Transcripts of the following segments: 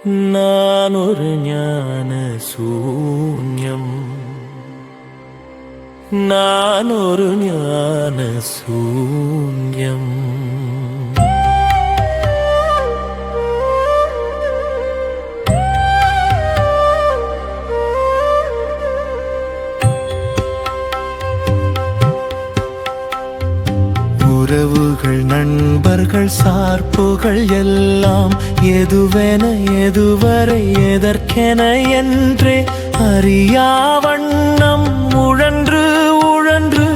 நான் ஒரு ஞான சூன்யம், நான் ஒரு ஞான சூன்யம். உறவுகள், நண்பர்கள், சார்புகள் எல்லாம் எதுவென எதுவரை எதற்கென என்றே அறியா வண்ணம் உழன்று உழன்று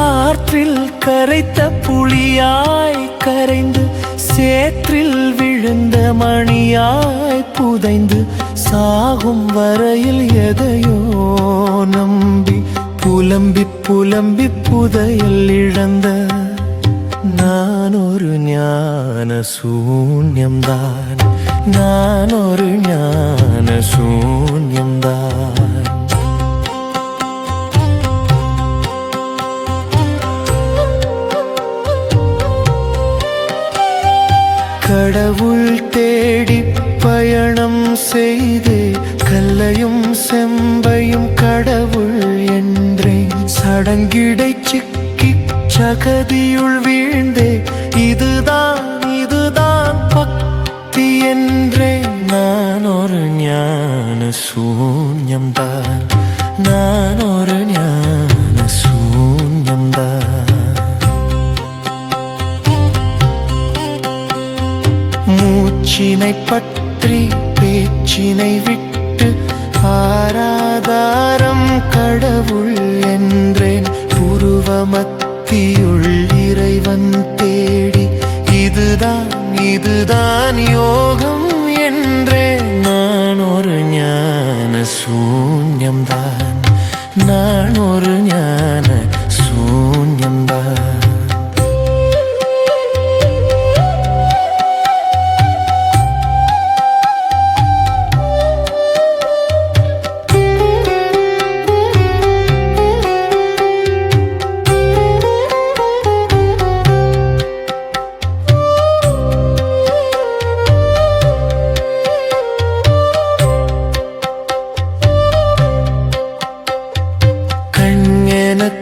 ஆற்றில் கரைத்த புலியாய் கரைந்து சேற்றில் விழுந்த மணியாய் புதைந்து சாகும் வரையில் எதையோ நம்பி புலம்பி புலம்பி புதையல் இழந்த நான் ஒரு ஞான சூன்யம்தான், நான் ஒரு ஞான சூன்யம்தான். கடவுள் தேடி பயணம் செய்தே கல்லையும் செம்பையும் கடவுள் என்றேன். சடங்கிடை சிக்கி சகதியுள் வீழ்ந்தே இதுதான் இதுதான் பக்தி என்றேன். நான் ஒரு ஞான சூன்யம்தான், நான் ஒரு ஞான சூன்யம்தான். மூச்சினை பற்றி பேச்சினை விட்டு ஆராதாரம் கடவுள் என்றேன். உருவமத்தியுள் இறைவன் தேடி இதுதான் இதுதான் யோகம் என்றேன். நான் ஒரு ஞான சூன்யம்தான், நான் ஒரு ஞான சூன்யம்தான்.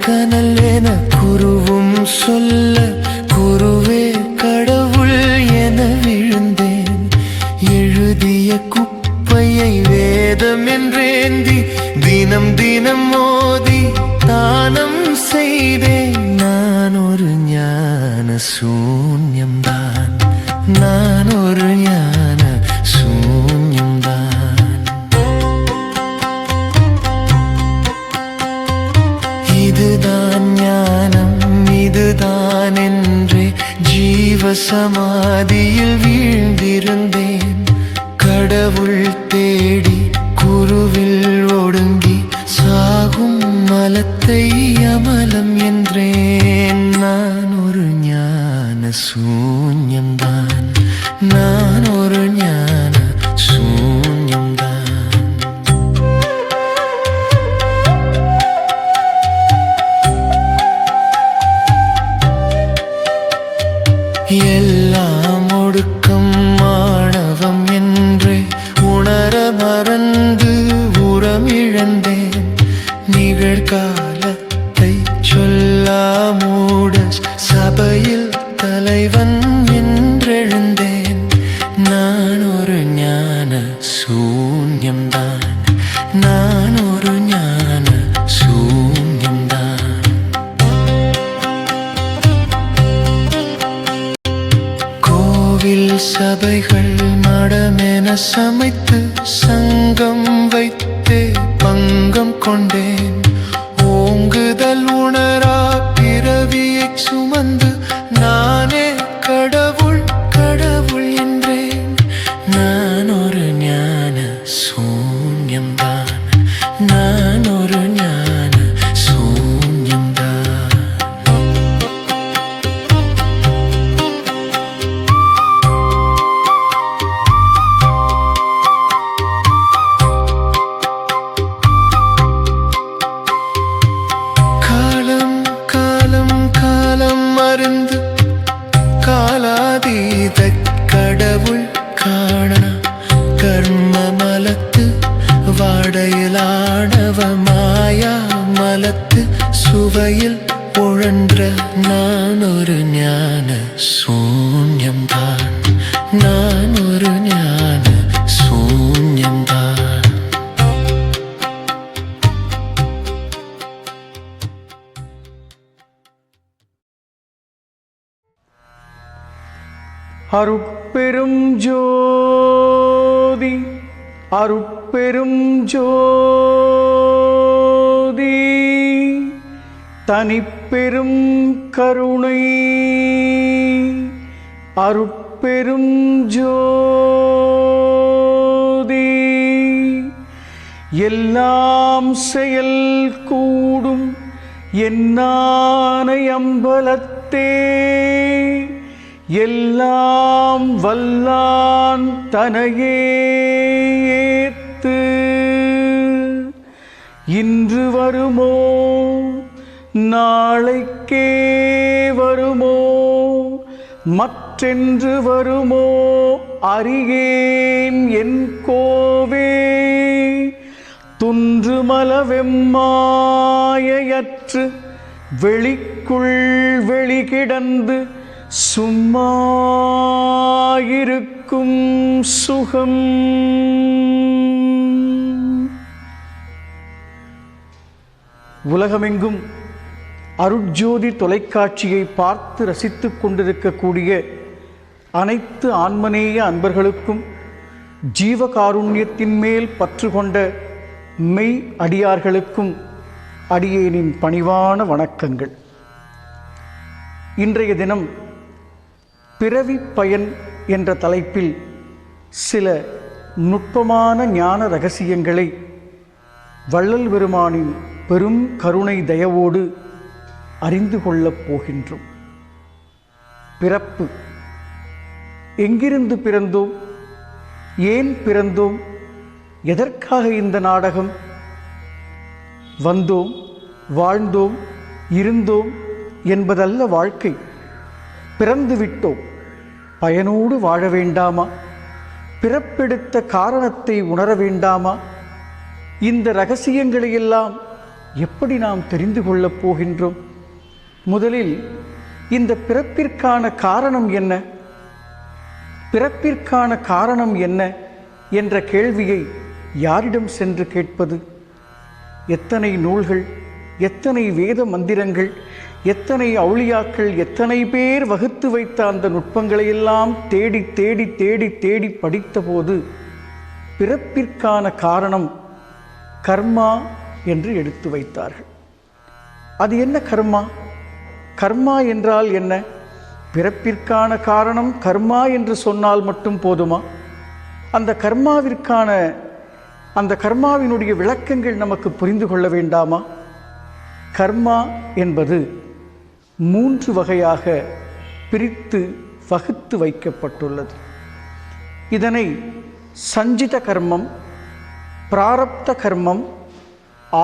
கனல் என குருவும் சொல்ல குருவே கடவுள் என விழுந்தேன். எழுதிய குப்பையை வேதம் என்றேந்தி தினம் தினம் மோதி தானம் செய்தேன். நான் ஒரு ஞான சூன்யம்தான், நான் ஒரு ஞான சூன்யம்தான். இதுதான் ஞானம் இதுதான் என்றே ஜீவ சமாதியில் வீழ்ந்திருந்தேன். கடவுள் தேடி குருவில் ஒடுங்கி சாகும் மலத்தை அமலம் என்றேன். நான் ஒரு ஞான சூன்யம்தான், நான் ஒரு ஞான சூன்யம்தான். எல்லாம் ஒடுக்கம் மாணவம் என்றே உணர மறந்து உரமிழந்தேன். நிகழ்காலத்தை சொல்லா மூட சபையில் தலைவன் என்றெழுந்தேன். நான் ஒரு ஞான சூன்யம்தான், நான் ஒரு ஞான சூன்யம்தான். சபைகள் மடமென சமைத்து சங்கம் வைத்தே பங்கம் கொண்டேன். ஓங்குதல் உணரா பிறவியை சுமந்து நானே கடவுள் கடவுள் என்றேன். நான் ஒரு ஞான சூன்யம்தான், நான் ஒரு ஞான சூன்யம்தான். அருட்பெரும் ஜோதி அருட்பெரும் ஜோதி தனிப்பெரும் கருணை அருட்பெரும் ஜோதி எல்லாம் செயல் கூடும் என்னானை அம்பலத்தே எல்லாம் வல்லான் தனையே ஏத்து இன்று வருமோ நாளைக்கே வருமோ மற்றென்று வருமோ அறியேன் என் கோவே துன்றுமலவெம்மாயையற்று வெளிக்குள் வெளிகிடந்து சும்மாயிருக்கும் சுகம். உலகமெங்கும் அருட்ஜோதி தொலைக்காட்சியை பார்த்து ரசித்துக் கொண்டிருக்கக்கூடிய அனைத்து ஆன்மநேய அன்பர்களுக்கும் ஜீவகாருண்யத்தின் மேல் பற்று கொண்ட மெய் அடியார்களுக்கும் அடியேனின் பணிவான வணக்கங்கள். இன்றைய தினம் பிறவி பயன் என்ற தலைப்பில் சில நுட்பமான ஞான ரகசியங்களை வள்ளல் பெருமானின் பெரும் கருணை தயவோடு அறிந்து கொள்ளப் போகின்றோம். பிறப்பு. எங்கிருந்து பிறந்தோம்? ஏன் பிறந்தோம்? எதற்காக இந்த நாடகம்? வந்தோம், வாழ்ந்தோம், இருந்தோம் என்பதல்ல வாழ்க்கை. பிறந்து விட்டோம், பயனோடு வாழ வேண்டாமா? பிறப்பெடுத்த காரணத்தை உணர வேண்டாமா? இந்த இரகசியங்களையெல்லாம் எப்படி நாம் தெரிந்து கொள்ளப் போகின்றோம்? முதலில் இந்த பிறப்பிற்கான காரணம் என்ன, பிறப்பிற்கான காரணம் என்ன என்ற கேள்வியை யாரிடம் சென்று கேட்பது? எத்தனை நூல்கள், எத்தனை வேத மந்திரங்கள், எத்தனை அவுளியாக்கள், எத்தனை பேர் வகுத்து வைத்த அந்த நுட்பங்களையெல்லாம் தேடி தேடி தேடி தேடி படித்தபோது பிறப்பிற்கான காரணம் கர்மா என்று எடுத்து வைத்தார்கள். அது என்ன கர்மா? கர்மா என்றால் என்ன? பிறப்பிற்கான காரணம் கர்மா என்று சொன்னால் மட்டும் போதுமா? அந்த கர்மாவினுடைய விளக்கங்கள் நமக்கு புரிந்து கொள்ள வேண்டாமா? கர்மா என்பது 3 வகையாக பிரித்து வகுத்து வைக்கப்பட்டுள்ளது. இதனை சஞ்சித கர்மம், பிராரப்த கர்மம்,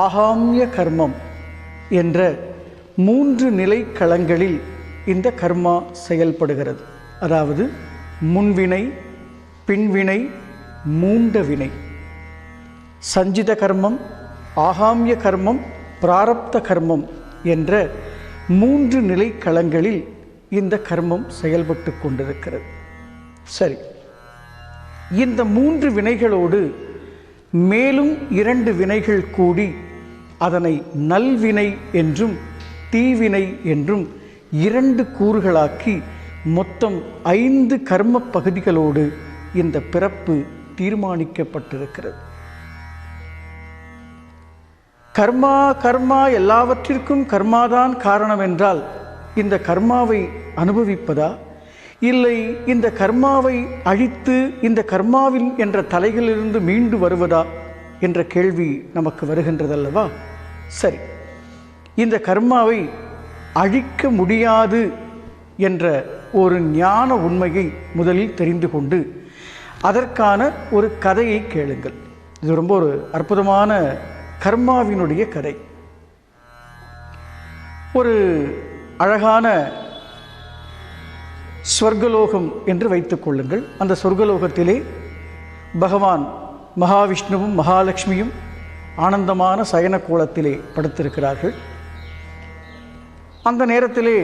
ஆகாமிய கர்மம் என்ற 3 நிலைக்களங்களில் இந்த கர்மா செயல்படுகிறது. அதாவது முன்வினை, பின்வினை, மூண்ட வினை. சஞ்சித கர்மம், ஆகாமிய கர்மம், பிராரப்த கர்மம் என்ற 3 நிலைக்களங்களில் இந்த கர்மம் செயல்பட்டு கொண்டிருக்கிறது. சரி, இந்த 3 வினைகளோடு மேலும் 2 வினைகள் கூடி அதனை நல்வினை என்றும் தீவினை என்றும் 2 கூறுகளாக்கி மொத்தம் 5 கர்ம பகுதிகளோடு இந்த பிறப்பு தீர்மானிக்கப்பட்டிருக்கிறது. கர்மா கர்மா எல்லாவற்றிற்கும் கர்மாதான் காரணம் என்றால் இந்த கர்மாவை அனுபவிப்பதா, இல்லை இந்த கர்மாவை அழித்து இந்த கர்மாவில் என்ற தலைகளிலிருந்து மீண்டு வருவதா என்ற கேள்வி நமக்கு வருகின்றதல்லவா? சரி, இந்த கர்மாவை அழிக்க முடியாது என்ற ஒரு ஞான உண்மையை முதலில் தெரிந்து கொண்டு அதற்கான ஒரு கதையை கேளுங்கள். இது ரொம்ப ஒரு அற்புதமான கர்மாவினுடைய கதை. ஒரு அழகான ஸ்வர்கலோகம் என்று வைத்துக் கொள்ளுங்கள். அந்த சொர்க்கலோகத்திலே பகவான் மகாவிஷ்ணுவும் மகாலட்சுமியும் ஆனந்தமான சயன கோலத்திலே படுத்திருக்கிறார்கள். அந்த நேரத்திலே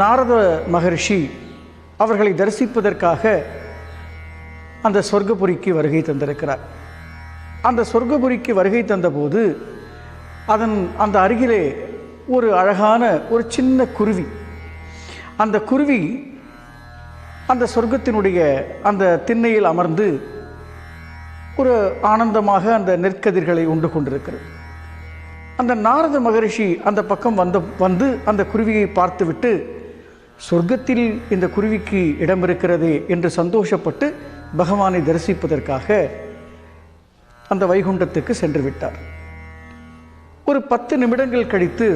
நாரத மகரிஷி அவர்களை தரிசிப்பதற்காக அந்த சொர்க்கபுரிக்கு வருகை தந்திருக்கிறார். அந்த சொர்க்கபுரிக்கு வருகை தந்தபோது அந்த அருகிலே ஒரு அழகான ஒரு சின்ன குருவி, அந்த குருவி அந்த சொர்க்கத்தினுடைய அந்த திண்ணையில் அமர்ந்து ஒரு ஆனந்தமாக அந்த நெற்கதிர்களை உண்டு கொண்டிருக்கிறது. அந்த நாரத மகரிஷி அந்த பக்கம் வந்து அந்த குருவியை பார்த்துவிட்டு, சொர்க்கத்தில் இந்த குருவிக்கு இடம் இருக்கிறதே என்று சந்தோஷப்பட்டு பகவானை தரிசிப்பதற்காக அந்த வைகுண்டத்துக்கு சென்று விட்டார். ஒரு 10 நிமிடங்கள் கழித்து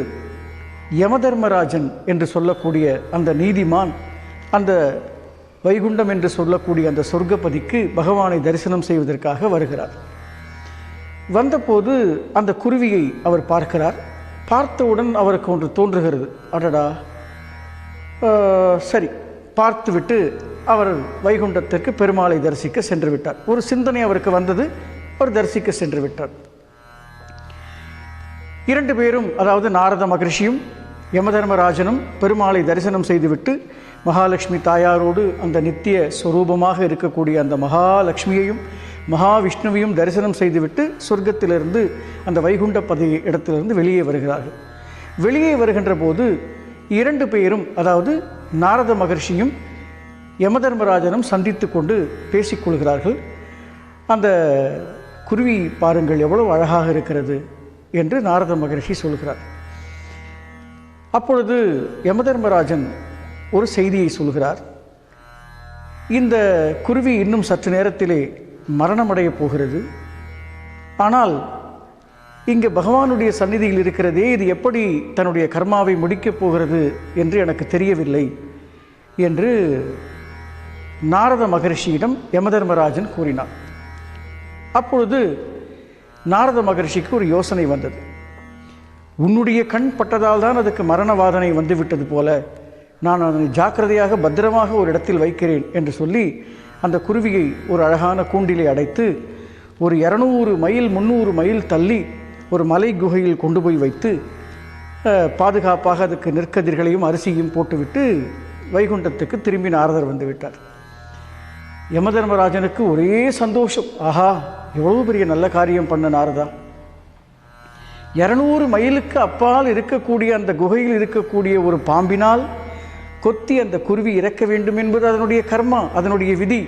யமதர்மராஜன் என்று சொல்லக்கூடிய அந்த நீதிமான் அந்த வைகுண்டம் என்று சொல்லக்கூடிய அந்த சொர்க்கபதிக்கு பகவானை தரிசனம் செய்வதற்காக வருகிறார். வந்தபோது அந்த குருவியை அவர் பார்க்கிறார். பார்த்தவுடன் அவருக்கு ஒன்று தோன்றுகிறது, அடடா, சரி, பார்த்துவிட்டு அவர் வைகுண்டத்திற்கு பெருமாளை தரிசிக்க சென்று விட்டார். ஒரு சிந்தனை அவருக்கு வந்தது, அவர் தரிசிக்க சென்று விட்டார். 2 பேரும், அதாவது நாரத மகரிஷியும் யமதர்மராஜனும் பெருமாளை தரிசனம் செய்துவிட்டு மகாலட்சுமி தாயாரோடு அந்த நித்திய ஸ்வரூபமாக இருக்கக்கூடிய அந்த மகாலட்சுமியையும் மகாவிஷ்ணுவையும் தரிசனம் செய்துவிட்டு சொர்க்கத்திலிருந்து அந்த வைகுண்ட இடத்திலிருந்து வெளியே வருகிறார்கள். வெளியே வருகின்ற போது 2 பேரும், அதாவது நாரத மகர்ஷியும் யமதர்மராஜனும் சந்தித்து கொண்டு பேசிக்கொள்கிறார்கள். அந்த குருவி பாருங்கள் எவ்வளவு அழகாக இருக்கிறது என்று நாரத மகரிஷி சொல்கிறார். அப்பொழுது யமதர்மராஜன் ஒரு செய்தியை சொல்கிறார். இந்த குருவி இன்னும் சற்று நேரத்திலே மரணமடைய போகிறது. ஆனால் இங்கே பகவானுடைய சந்நிதியில் இருக்கிறதே, இது எப்படி தன்னுடைய கர்மாவை முடிக்கப் போகிறது என்று எனக்கு தெரியவில்லை என்று நாரத மகரிஷியிடம் யமதர்மராஜன் கூறினார். அப்பொழுது நாரத மகரிஷிக்கு ஒரு யோசனை வந்தது. உன்னுடைய கண் பட்டதால் தான் அதுக்கு மரண வாதனை வந்துவிட்டது போல, நான் அதனை ஜாக்கிரதையாக பத்திரமாக ஒரு இடத்தில் வைக்கிறேன் என்று சொல்லி அந்த குருவியை ஒரு அழகான கூண்டிலே அடைத்து ஒரு 200 மைல் 300 மைல் தள்ளி ஒரு மலை குகையில் கொண்டு போய் வைத்து பாதுகாப்பாக அதுக்கு நெற்கதிர்களையும் அரிசியும் போட்டுவிட்டு வைகுண்டத்துக்கு திரும்பி நாரதர் வந்து விட்டார். யமதர்மராஜனுக்கு ஒரே சந்தோஷம், ஆஹா, எவ்வளவு பெரிய நல்ல காரியம் பண்ண நாரதா. 200 மைலுக்கு அப்பால் இருக்கக்கூடிய அந்த குகையில் இருக்கக்கூடிய ஒரு பாம்பினால் கொத்தி அந்த குருவி இறக்க வேண்டும் என்பது அதனுடைய கர்மா, அதனுடைய விதி.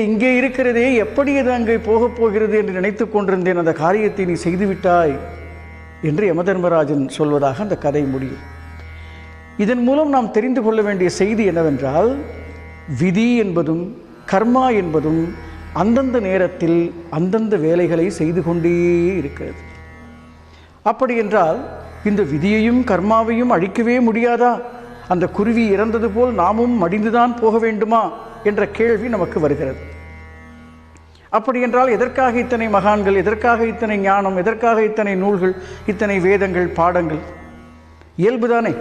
இங்கே இருக்கிறதே, எப்படி அது அங்கே போகப் போகிறது என்று நினைத்து கொண்டிருந்தேன், அந்த காரியத்தை நீ செய்துவிட்டாய் என்று யமதர்மராஜன் சொல்வதாக அந்த கதை முடியும். இதன் மூலம் நாம் தெரிந்து கொள்ள வேண்டிய செய்தி என்னவென்றால், விதி என்பதும் கர்மா என்பதும் அந்தந்த நேரத்தில் அந்தந்த வேலைகளை செய்து கொண்டே இருக்கிறது. அப்படி என்றால் இந்த விதியையும் கர்மாவையும் அழிக்கவே முடியாதா? அந்த குருவி இறந்தது போல் நாமும் மடிந்துதான் போக வேண்டுமா என்ற கேள்வி நமக்கு வருகிறது. அப்படி என்றால் எதற்காக இத்தனை மகான்கள், எதற்காக இத்தனை ஞானம், எதற்காக இத்தனை நூல்கள், இத்தனை வேதங்கள், பாடங்கள்? இயல்புதானே.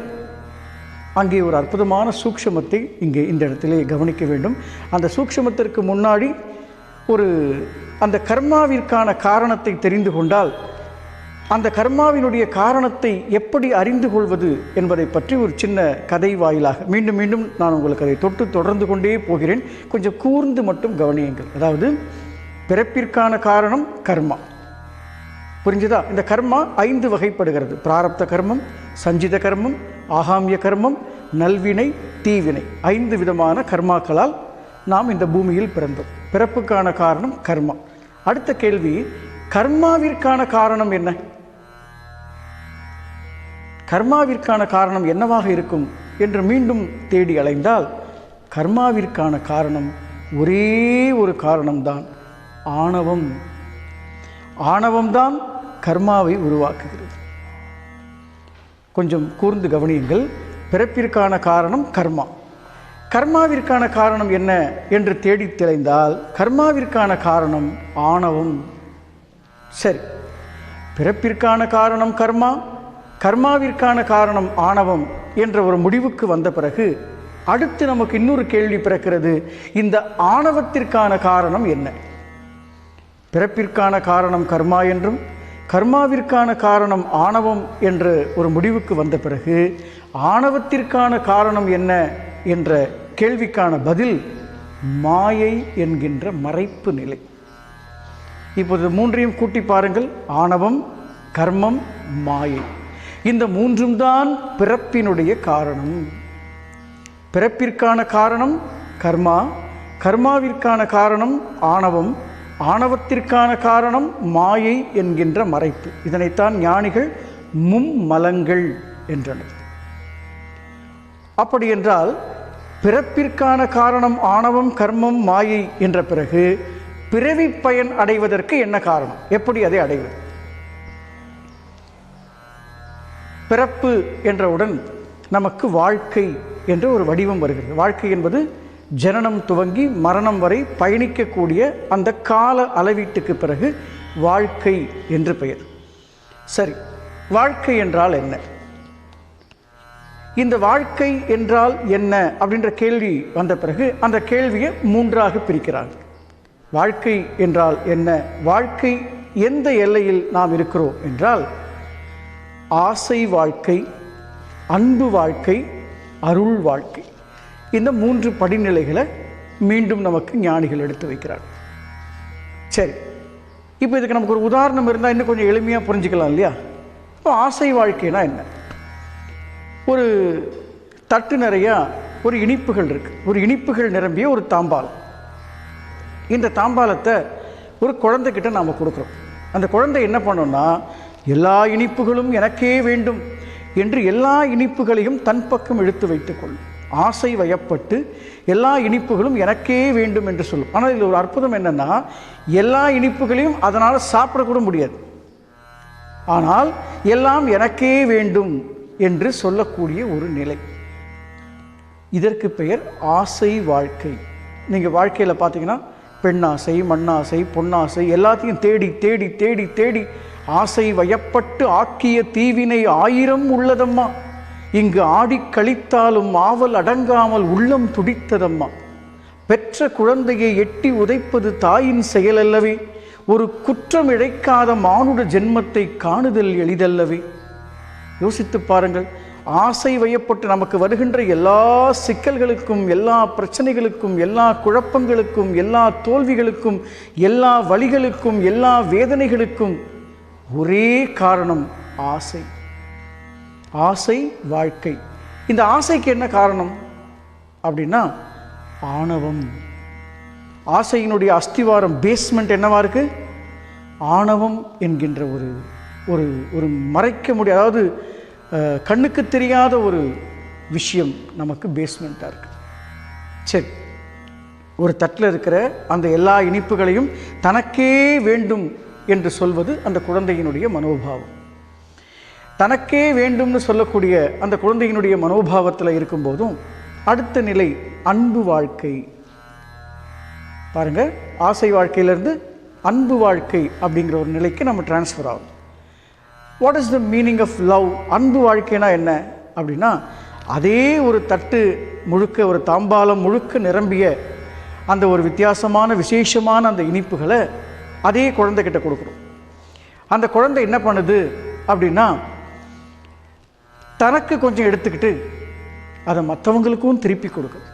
அங்கே ஒரு அற்புதமான சூக்ஷமத்தை இங்கே இந்த இடத்திலே கவனிக்க வேண்டும். அந்த சூக்ஷமத்திற்கு முன்னாடி அந்த கர்மாவிற்கான காரணத்தை தெரிந்து கொண்டால் அந்த கர்மாவினுடைய காரணத்தை எப்படி அறிந்து கொள்வது என்பதை பற்றி ஒரு சின்ன கதை வாயிலாக மீண்டும் மீண்டும் நான் உங்களுக்கு அதை தொடர்ந்து கொண்டே போகிறேன். கொஞ்சம் கூர்ந்து மட்டும் கவனியுங்கள். அதாவது பிறப்பிற்கான காரணம் கர்மா, புரிஞ்சுதா? இந்த கர்மா 5 வகைப்படுகிறது. பிராரப்த கர்மம், சஞ்சித கர்மம், ஆகாமிய கர்மம், நல்வினை, தீவினை. 5 விதமான கர்மாக்களால் நாம் இந்த பூமியில் பிறந்தோம். பிறப்புக்கான காரணம் கர்மா. அடுத்த கேள்வி, கர்மாவிற்கான காரணம் என்ன? கர்மாவிற்கான காரணம் என்னவாக இருக்கும் என்று மீண்டும் தேடி அலைந்தால் கர்மாவிற்கான காரணம் ஒரே ஒரு காரணம்தான், ஆணவம். ஆணவம்தான் கர்மாவை உருவாக்குகிறது. கொஞ்சம் கூர்ந்து கவனியுங்கள். பிறப்பிற்கான காரணம் கர்மா. கர்மாவிற்கான காரணம் என்ன என்று தேடி தெளிந்தால் கர்மாவிற்கான காரணம் ஆணவம். சரி, பிறப்பிற்கான காரணம் கர்மா, கர்மாவிற்கான காரணம் ஆணவம் என்ற ஒரு முடிவுக்கு வந்த பிறகு அடுத்து நமக்கு இன்னொரு கேள்வி பிறக்கிறது. இந்த ஆணவத்திற்கான காரணம் என்ன? பிறப்பிற்கான காரணம் கர்மா என்றும் கர்மாவிற்கான காரணம் ஆணவம் என்ற ஒரு முடிவுக்கு வந்த பிறகு ஆணவத்திற்கான காரணம் என்ன என்ற கேள்விக்கான பதில் மாயை என்கின்ற மறைப்பு நிலை. இப்போது 3ஐயும் கூட்டி பாருங்கள். ஆணவம், கர்மம், மாயை. இந்த 3ம் தான் பிறப்பினுடைய காரணம். பிறப்பிற்கான காரணம் கர்மா, கர்மாவிற்கான காரணம் ஆணவம், ஆணவத்திற்கான காரணம் மாயை என்கின்ற மறைப்பு. இதனைத்தான் ஞானிகள் மும்மலங்கள் என்றனர். அப்படி என்றால் பிறப்பிற்கான காரணம் ஆணவம், கர்மம், மாயை என்ற பிறகு பிறவி பயன் அடைவதற்கு என்ன காரணம்? எப்படி அதை அடைவது? பிறப்பு என்றவுடன் நமக்கு வாழ்க்கை என்ற ஒரு வடிவம் வருகிறது. வாழ்க்கை என்பது ஜனனம் துவங்கி மரணம் வரை பயணிக்கக்கூடிய அந்த கால அளவீட்டுக்கு பிறகு வாழ்க்கை என்று பெயர். சரி, வாழ்க்கை என்றால் என்ன? இந்த வாழ்க்கை என்றால் என்ன அப்படின்ற கேள்வி வந்த பிறகு அந்த கேள்வியை மூன்றாக பிரிக்கிறார்கள். வாழ்க்கை என்றால் என்ன? வாழ்க்கை எந்த எல்லையில் நாம் இருக்கிறோம் என்றால் ஆசை வாழ்க்கை, அன்பு வாழ்க்கை, அருள் வாழ்க்கை. இந்த மூன்று படிநிலைகளை மீண்டும் நமக்கு ஞானிகள் எடுத்து வைக்கிறார்கள். சரி, இப்போ இதுக்கு நமக்கு ஒரு உதாரணம் இருந்தால் இன்னும் கொஞ்சம் எளிமையாக புரிஞ்சுக்கலாம் இல்லையா? இப்போ ஆசை வாழ்க்கைனா என்ன? ஒரு தட்டு நிறையா ஒரு இனிப்புகள் இருக்குது. ஒரு இனிப்புகள் நிரம்பிய ஒரு தாம்பாலம். இந்த தாம்பாலத்தை ஒரு குழந்தைகிட்ட நாம் கொடுக்குறோம். அந்த குழந்தை என்ன பண்ணோம்னா, எல்லா இனிப்புகளும் எனக்கே வேண்டும் என்று எல்லா இனிப்புகளையும் தன் பக்கம் இழுத்து வைத்துக்கொள்ளும். ஆசை வயப்பட்டு எல்லா இனிப்புகளும் எனக்கே வேண்டும் என்று சொல்லும். ஆனால் இதில் ஒரு அற்புதம் என்னென்னா, எல்லா இனிப்புகளையும் அதனால் சாப்பிடக்கூட முடியாது. ஆனால் எல்லாம் எனக்கே வேண்டும் என்று சொல்லக்கூடிய ஒரு நிலை. இதற்கு பெயர் ஆசை வாழ்க்கை. நீங்கள் வாழ்க்கையில் பார்த்தீங்கன்னா பெண்ணாசை, மண்ணாசை, பொன்னாசை எல்லாத்தையும் தேடி தேடி தேடி தேடி ஆசை வயப்பட்டு ஆக்கிய தீவினை 1000 உள்ளதம்மா. இங்கு ஆடி கழித்தாலும் ஆவல் அடங்காமல் உள்ளம் துடித்ததம்மா. பெற்ற குழந்தையை எட்டி உதைப்பது தாயின் செயலல்லவே. ஒரு குற்றம் இழைக்காத மானுட ஜென்மத்தை காணுதல் எளிதல்லவே. யோசித்து பாருங்கள். ஆசை வயப்பட்டு நமக்கு வருகின்ற எல்லா சிக்கல்களுக்கும், எல்லா பிரச்சனைகளுக்கும், எல்லா குழப்பங்களுக்கும், எல்லா தோல்விகளுக்கும், எல்லா வலிகளுக்கும், எல்லா வேதனைகளுக்கும் ஒரே காரணம் ஆசை. ஆசை வாழ்க்கை. இந்த ஆசைக்கு என்ன காரணம் அப்படின்னா ஆணவம். ஆசையினுடைய அஸ்திவாரம், பேஸ்மெண்ட் என்னவா இருக்கு? ஆணவம் என்கின்ற ஒரு ஒரு ஒரு மறைக்க முடியாது, அதாவது கண்ணுக்கு தெரியாத ஒரு விஷயம் நமக்கு பேஸ்மெண்ட்டாக இருக்கு. சரி, ஒரு தட்டில் இருக்கிற அந்த எல்லா இனிப்புகளையும் தனக்கே வேண்டும் என்று சொல்வது அந்த குழந்தையினுடைய மனோபாவம். தனக்கே வேண்டும்னு சொல்லக்கூடிய அந்த குழந்தையினுடைய மனோபாவத்தில் இருக்கும்போதும் அடுத்த நிலை அன்பு வாழ்க்கை. பாருங்க, ஆசை வாழ்க்கையிலிருந்து அன்பு வாழ்க்கை அப்படிங்கிற ஒரு நிலைக்கு நம்ம டிரான்ஸ்ஃபர் ஆகும். What is the meaning of love? அன்பு வாழ்க்கைனா என்ன அப்படின்னா, அதே ஒரு தட்டு முழுக்க, ஒரு தாம்பாலம் முழுக்க நிரம்பிய அந்த ஒரு வித்தியாசமான விசேஷமான அந்த இனிப்புகளை அதே குழந்தைகிட்ட கொடுக்குறோம். அந்த குழந்தை என்ன பண்ணுது அப்படின்னா, தனக்கு கொஞ்சம் எடுத்துக்கிட்டு அதை மற்றவங்களுக்கும் திருப்பி கொடுக்குது.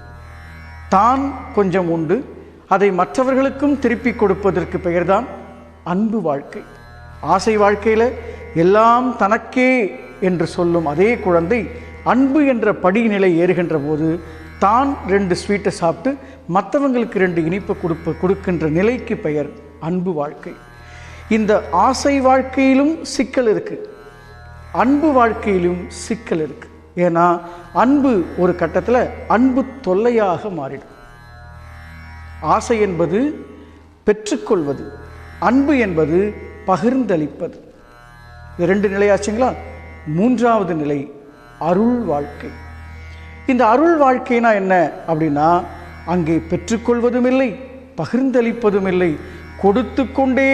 தான் கொஞ்சம் உண்டு அதை மற்றவர்களுக்கும் திருப்பி கொடுப்பதற்கு பெயர்தான் அன்பு வாழ்க்கை. ஆசை வாழ்க்கையில் எல்லாம் தனக்கே என்று சொல்லும் அதே குழந்தை அன்பு என்ற படிநிலை ஏறுகின்ற போது தான் 2 ஸ்வீட்டை சாப்பிட்டு மற்றவங்களுக்கு 2 இனிப்பை கொடுக்கின்ற நிலைக்கு பெயர் அன்பு வாழ்க்கை. இந்த ஆசை வாழ்க்கையிலும் சிக்கல் இருக்குது, அன்பு வாழ்க்கையிலும் சிக்கல் இருக்குது. ஏன்னா அன்பு ஒரு கட்டத்தில் அன்பு தொல்லையாக மாறிடும். ஆசை என்பது பெற்றுக்கொள்வது, அன்பு என்பது பகிர்ந்தளிப்பது. இது 2 நிலையாச்சுங்களா? 3வது நிலை அருள் வாழ்க்கை. இந்த அருள் வாழ்க்கைனா என்ன அப்படின்னா, அங்கே பெற்றுக்கொள்வதும் இல்லை, பகிர்ந்தளிப்பதும் இல்லை, கொடுத்து கொண்டே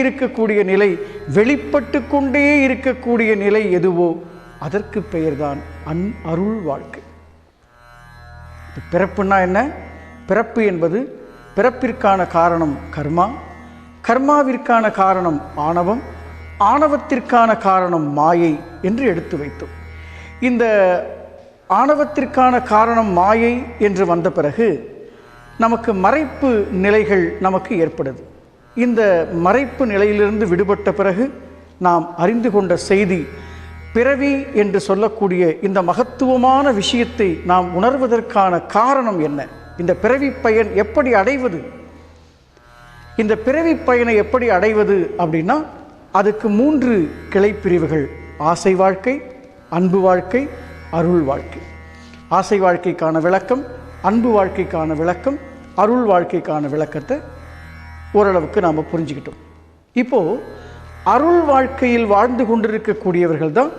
இருக்கக்கூடிய நிலை, வெளிப்பட்டு கொண்டே இருக்கக்கூடிய நிலை எதுவோ அதற்கு பெயர்தான் அருள் வாழ்க்கை. பிறப்புன்னா என்ன? பிறப்பு என்பது பிறப்பிற்கான காரணம் கர்மா, கர்மாவிற்கான காரணம் ஆணவம், ஆணவத்திற்கான காரணம் மாயை என்று எடுத்து வைத்தோம். இந்த ஆணவத்திற்கான காரணம் மாயை என்று வந்த பிறகு நமக்கு மறைப்பு நிலைகள் நமக்கு ஏற்படுது. இந்த மறைப்பு நிலையிலிருந்து விடுபட்ட பிறகு நாம் அறிந்து கொண்ட செய்தி, பிறவி என்று சொல்லக்கூடிய இந்த மகத்துவமான விஷயத்தை நாம் உணர்வதற்கான காரணம் என்ன? இந்த பிறவி பயன் எப்படி அடைவது? இந்த பிறவி பயனை எப்படி அடைவது அப்படின்னா அதுக்கு 3 கிளை பிரிவுகள்: ஆசை வாழ்க்கை, அன்பு வாழ்க்கை, அருள் வாழ்க்கை. ஆசை வாழ்க்கைக்கான விளக்கம், அன்பு வாழ்க்கைக்கான விளக்கம், அருள் வாழ்க்கைக்கான விளக்கத்தை ஓரளவுக்கு நாம் புரிஞ்சுக்கிட்டோம். இப்போது அருள் வாழ்க்கையில் வாழ்ந்து கொண்டிருக்கக்கூடியவர்கள் தான்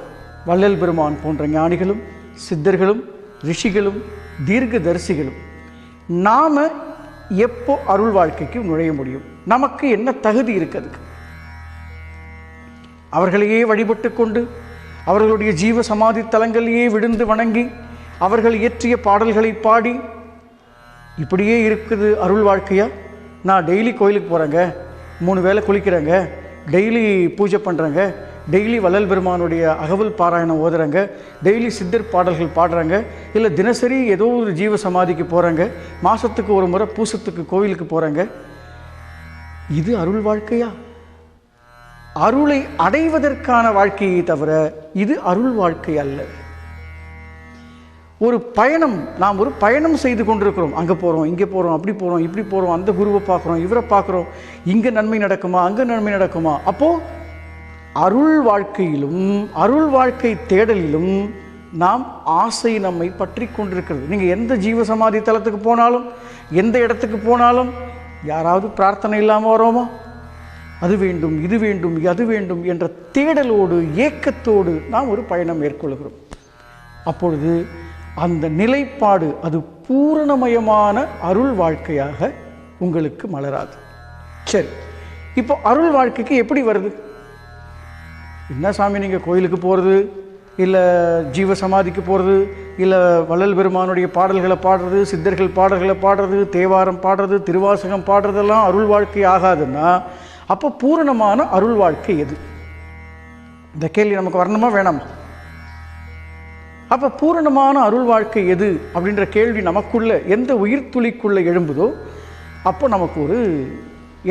வள்ளல் பெருமான் போன்ற ஞானிகளும் சித்தர்களும் ரிஷிகளும் தீர்க்கதரிசிகளும். நாம் எப்போ அருள் வாழ்க்கைக்கு நுழைய முடியும்? நமக்கு என்ன தகுதி இருக்குது? அவர்களையே வழிபட்டு கொண்டு அவர்களுடைய ஜீவ சமாதி தலங்களையே விழுந்து வணங்கி அவர்கள் இயற்றிய பாடல்களை பாடி இப்படியே இருக்குது அருள் வாழ்க்கையா? நான் டெய்லி கோயிலுக்கு போகிறேங்க, 3 வேளை குளிக்கிறேங்க, டெய்லி பூஜை பண்ணுறேங்க, டெய்லி வள்ளல் பெருமானுடைய அகவல் பாராயணம் ஓதுறாங்க, டெய்லி சித்தர் பாடல்கள் பாடுறாங்க, இல்லை தினசரி ஏதோ ஒரு ஜீவ சமாதிக்கு போகிறாங்க, மாதத்துக்கு ஒரு முறை பூசத்துக்கு கோவிலுக்கு போகிறாங்க. இது அருள் வாழ்க்கையா? அருளை அடைவதற்கான வாழ்க்கையை தவிர இது அருள் வாழ்க்கை அல்ல. ஒரு பயணம், நாம் ஒரு பயணம் செய்து கொண்டிருக்கிறோம். அங்கே போகிறோம், இங்கே போகிறோம், அப்படி போகிறோம், இப்படி போகிறோம், அந்த குருவை பார்க்குறோம், இவரை பார்க்குறோம், இங்கே நன்மை நடக்குமா, அங்கே நன்மை நடக்குமா? அப்போது அருள் வாழ்க்கையிலும் அருள் வாழ்க்கை தேடலிலும் நாம் ஆசை நம்மை பற்றி கொண்டிருக்கிறது. நீங்கள் எந்த ஜீவ சமாதி தலத்துக்கு போனாலும், எந்த இடத்துக்கு போனாலும் யாராவது பிரார்த்தனை இல்லாமல் வரோமா? அது வேண்டும், இது வேண்டும், அது வேண்டும் என்ற தேடலோடு ஏக்கத்தோடு நாம் ஒரு பயணம் மேற்கொள்கிறோம். அப்பொழுது அந்த நிலைப்பாடு அது பூரணமயமான அருள் வாழ்க்கையாக உங்களுக்கு மலராது. சரி, இப்போ அருள் வாழ்க்கைக்கு எப்படி வருது? என்ன சாமி நீங்கள் கோயிலுக்கு போகிறது, இல்லை ஜீவ சமாதிக்கு போகிறது, இல்லை வள்ளல் பெருமானுடைய பாடல்களை பாடுறது, சித்தர்கள் பாடல்களை பாடுறது, தேவாரம் பாடுறது, திருவாசகம் பாடுறதெல்லாம் அருள் வாழ்க்கை ஆகாதுன்னா அப்போ பூரணமான அருள் வாழ்க்கை எது? இந்த கேள்வி நமக்கு வரணுமா வேணாமா? அப்போ பூரணமான அருள் வாழ்க்கை எது அப்படின்ற கேள்வி நமக்குள்ள எந்த உயிர் துளிக்குள்ளே எழும்புதோ அப்போ நமக்கு ஒரு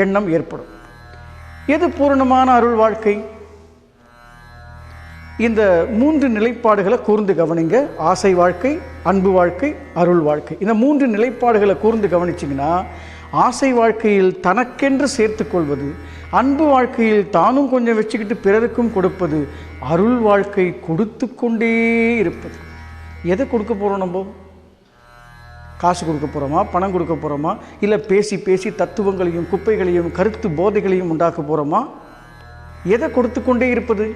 எண்ணம் ஏற்படும். எது பூரணமான அருள் வாழ்க்கை? இந்த 3 நிலைப்பாடுகளை கூர்ந்து கவனிங்க. ஆசை வாழ்க்கை, அன்பு வாழ்க்கை, அருள் வாழ்க்கை. இந்த 3 நிலைப்பாடுகளை கூர்ந்து கவனிச்சிங்கன்னா ஆசை வாழ்க்கையில் தனக்கென்று சேர்த்து கொள்வது, அன்பு வாழ்க்கையில் தானும் கொஞ்சம் வச்சுக்கிட்டு பிறருக்கும் கொடுப்பது, அருள் வாழ்க்கை கொடுத்து கொண்டே இருப்பது. எதை கொடுக்க போகிறோம்? நம்ம காசு கொடுக்க போகிறோமா, பணம் கொடுக்க போகிறோமா, இல்லை பேசி பேசி தத்துவங்களையும் குப்பைகளையும் கருத்து போதைகளையும் உண்டாக்க போகிறோமா? எதை கொடுத்து கொண்டே இருப்பது?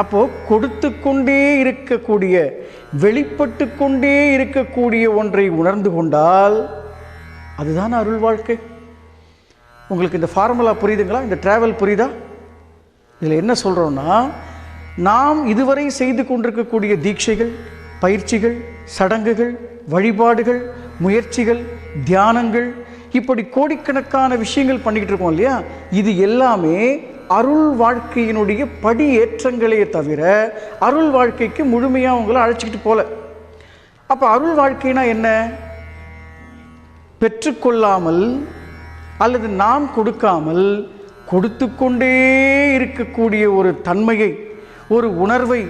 அப்போது கொடுத்து கொண்டே இருக்கக்கூடிய, வெளிப்பட்டு கொண்டே இருக்கக்கூடிய ஒன்றை உணர்ந்து கொண்டால் அதுதான் அருள் வாழ்க்கை. உங்களுக்கு இந்த ஃபார்முலா புரியுதுங்களா? இந்த டிராவல் புரியுதா? இதில் என்ன சொல்கிறோன்னா, நாம் இதுவரை செய்து கொண்டிருக்கக்கூடிய தீட்சைகள், பயிற்சிகள், சடங்குகள், வழிபாடுகள், முயற்சிகள், தியானங்கள், இப்படி கோடிக்கணக்கான விஷயங்கள் பண்ணிக்கிட்டு இருக்கோம் இல்லையா? இது எல்லாமே அருள் வாழ்க்கையினுடைய படி ஏற்றங்களே தவிர அருள் வாழ்க்கைக்கு முழுமையாக உங்களை அழைச்சிக்கிட்டு போல. அப்போ அருள் வாழ்க்கைனா என்ன? பெற்றுக்கொள்ளாமல் அல்லது நாம் கொடுக்காமல் கொடுத்து கொண்டே இருக்கக்கூடிய ஒரு தன்மையை, ஒரு உணர்வை,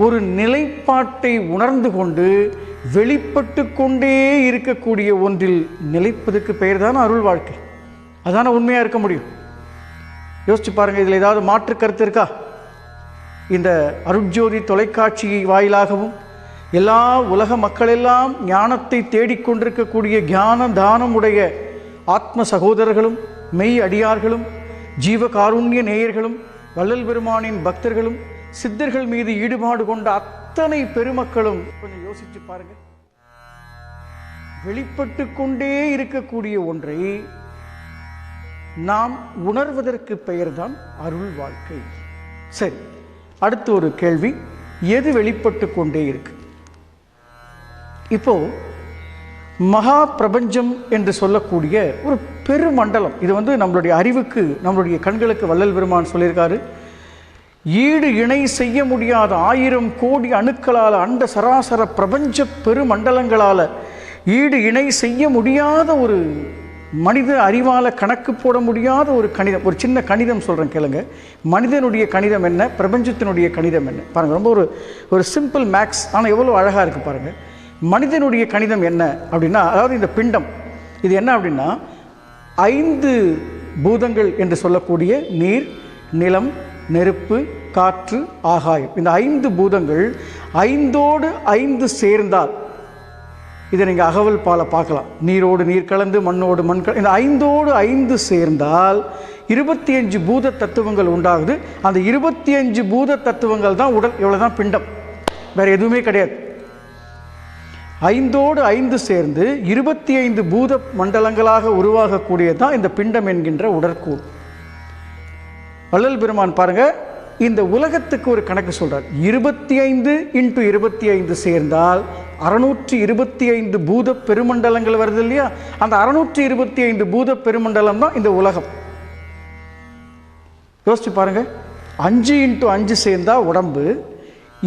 ஒரு நிலைப்பாட்டை உணர்ந்து கொண்டு வெளிப்பட்டு கொண்டே இருக்கக்கூடிய ஒன்றில் நிலைப்பதுக்கு பெயர் தான் அருள் வாழ்க்கை. அதான உண்மையாக இருக்க முடியும். யோசிச்சு பாருங்கள், இதில் ஏதாவது மாற்று கருத்து இருக்கா? இந்த அருட்ஜோதி தொலைக்காட்சி வாயிலாகவும் எல்லா உலக மக்களெல்லாம் ஞானத்தை தேடிக்கொண்டிருக்கக்கூடிய ஞான தானம் உடைய ஆத்ம சகோதரர்களும் மெய் அடியார்களும் ஜீவகாருண்ய நேயர்களும் வள்ளல் பெருமானின் பக்தர்களும் சித்தர்கள் மீது ஈடுபாடு கொண்ட அத்தனை பெருமக்களும் கொஞ்சம் யோசிச்சு பாருங்க. வெளிப்பட்டு கொண்டே இருக்கக்கூடிய ஒன்றை நாம் உணர்வதற்கு பெயர்தான் அருள் வாழ்க்கை. சரி, அடுத்து ஒரு கேள்வி, எது வெளிப்பட்டு கொண்டே இருக்கு? இப்போ மகா பிரபஞ்சம் என்று சொல்லக்கூடிய ஒரு பெருமண்டலம், இது நம்மளுடைய அறிவுக்கு, நம்மளுடைய கண்களுக்கு வள்ளல் பெருமான் சொல்லியிருக்காரு. ஈடு இணை செய்ய முடியாத 1000 கோடி அணுக்களால், அண்ட சராசர பிரபஞ்ச பெருமண்டலங்களால் ஈடு இணை செய்ய முடியாத ஒரு மனித அறிவால் கணக்கு போட முடியாத ஒரு கணிதம், ஒரு சின்ன கணிதம் சொல்கிறேன் கேளுங்க. மனிதனுடைய கணிதம் என்ன, பிரபஞ்சத்தினுடைய கணிதம் என்ன பாருங்கள். ரொம்ப ஒரு சிம்பிள் மேக்ஸ், ஆனால் எவ்வளோ அழகாக இருக்குது பாருங்கள். மனிதனுடைய கணிதம் என்ன அப்படின்னா, அதாவது இந்த பிண்டம் இது என்ன அப்படின்னா 5 பூதங்கள் என்று சொல்லக்கூடிய நீர், நிலம், நெருப்பு, காற்று, ஆகாயம். இந்த 5 பூதங்கள் 5ஓடு 5 சேர்ந்தால், இதை நீங்கள் அகவல் பால பார்க்கலாம், நீரோடு நீர் கலந்து மண்ணோடு மண் கலந்து, இந்த 5ஓடு 5 சேர்ந்தால் 25 பூத தத்துவங்கள் உண்டாகுது. அந்த 25 பூத தத்துவங்கள் தான் உடல். இவ்வளோதான் பிண்டம், வேறு எதுவுமே கிடையாது. 5ஓடு 5 சேர்ந்து 25 பூத மண்டலங்களாக உருவாகக்கூடியது தான் இந்த பிண்டம் என்கின்ற உடற்கூறு. வள்ளல் பெருமான் பாருங்க, இந்த உலகத்துக்கு ஒரு கணக்கு சொல்றார். 25 × 25 சேர்ந்தால் 625 பூத பெருமண்டலங்கள் வருது இல்லையா? அந்த 625 பூத பெருமண்டலம் தான் இந்த உலகம். யோசிச்சு பாருங்க, 5 × 5 சேர்ந்தா உடம்பு,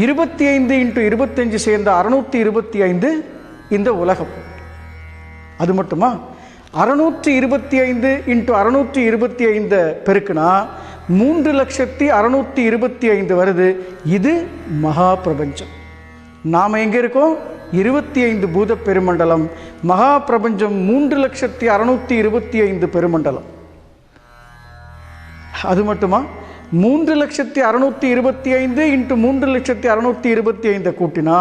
25 × 25 சேர்ந்த 625 இந்த உலகம். அது மட்டுமா? 625 × 625 பெருக்குனா 3,625,000 வருது. இது மகா பிரபஞ்சம். நாம் எங்கே இருக்கோம்? 25 பூத பெருமண்டலம். மகா பிரபஞ்சம் 3,625,000 பெருமண்டலம். அது மட்டுமா? 3,625,000 × 3,625,000 கூட்டினா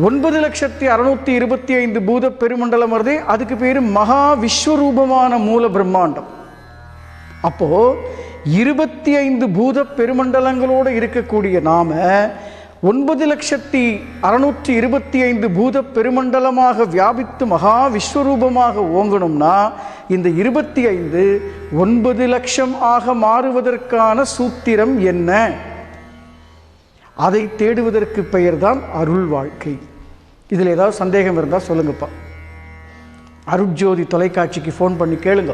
9,625,000 பூத பெருமண்டலம் வருது. அதுக்கு பேர் மகா விஸ்வரூபமான மூல பிரம்மாண்டம். அப்போ 25 பூத பெருமண்டலங்களோடு இருக்கக்கூடிய நாம 9,625,000 பூத பெருமண்டலமாக வியாபித்து மகா விஸ்வரூபமாக ஓங்கணும்னா இந்த 25 9 லட்சம் ஆக மாறுவதற்கான சூத்திரம் என்ன? அதை தேடுவதற்கு பெயர்தான் அருள் வாழ்க்கை. இதில் ஏதாவது சந்தேகம் இருந்தால் சொல்லுங்கப்பா. அருட்ஜோதி தொலைக்காட்சிக்கு ஃபோன் பண்ணி கேளுங்க.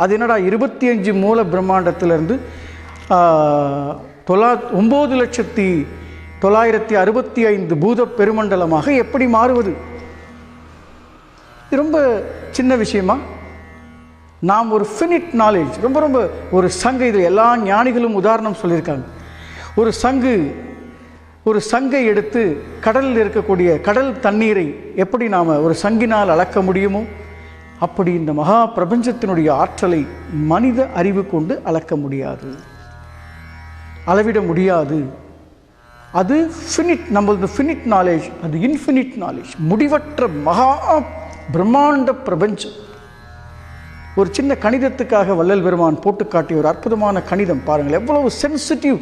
அது என்னடா 25 மூல பிரம்மாண்டத்திலிருந்து 9,965,000 பூத பெருமண்டலமாக எப்படி மாறுவது? இது ரொம்ப சின்ன விஷயமா? நாம் ஒரு ஃபினிட் நாலேஜ், ரொம்ப ரொம்ப ஒரு சங்கு, இதில் எல்லா ஞானிகளும் உதாரணம் சொல்லியிருக்காங்க. ஒரு சங்கை எடுத்து கடலில் இருக்கக்கூடிய கடல் தண்ணீரை எப்படி நாம் ஒரு சங்கினால் அளக்க முடியுமோ அப்படி இந்த மகா பிரபஞ்சத்தினுடைய ஆற்றலை மனித அறிவு கொண்டு அளக்க முடியாது, அளவிட முடியாது. அது ஃபினிட், நம்மளது ஃபினிட் நாலேஜ், அது இன்ஃபினிட் நாலேஜ், முடிவற்ற மகா பிரம்மாண்ட பிரபஞ்சம். ஒரு சின்ன கணிதத்துக்காக வள்ளல் பெருமான் போட்டு காட்டிய ஒரு அற்புதமான கணிதம் பாருங்கள். எவ்வளவு சென்சிட்டிவ்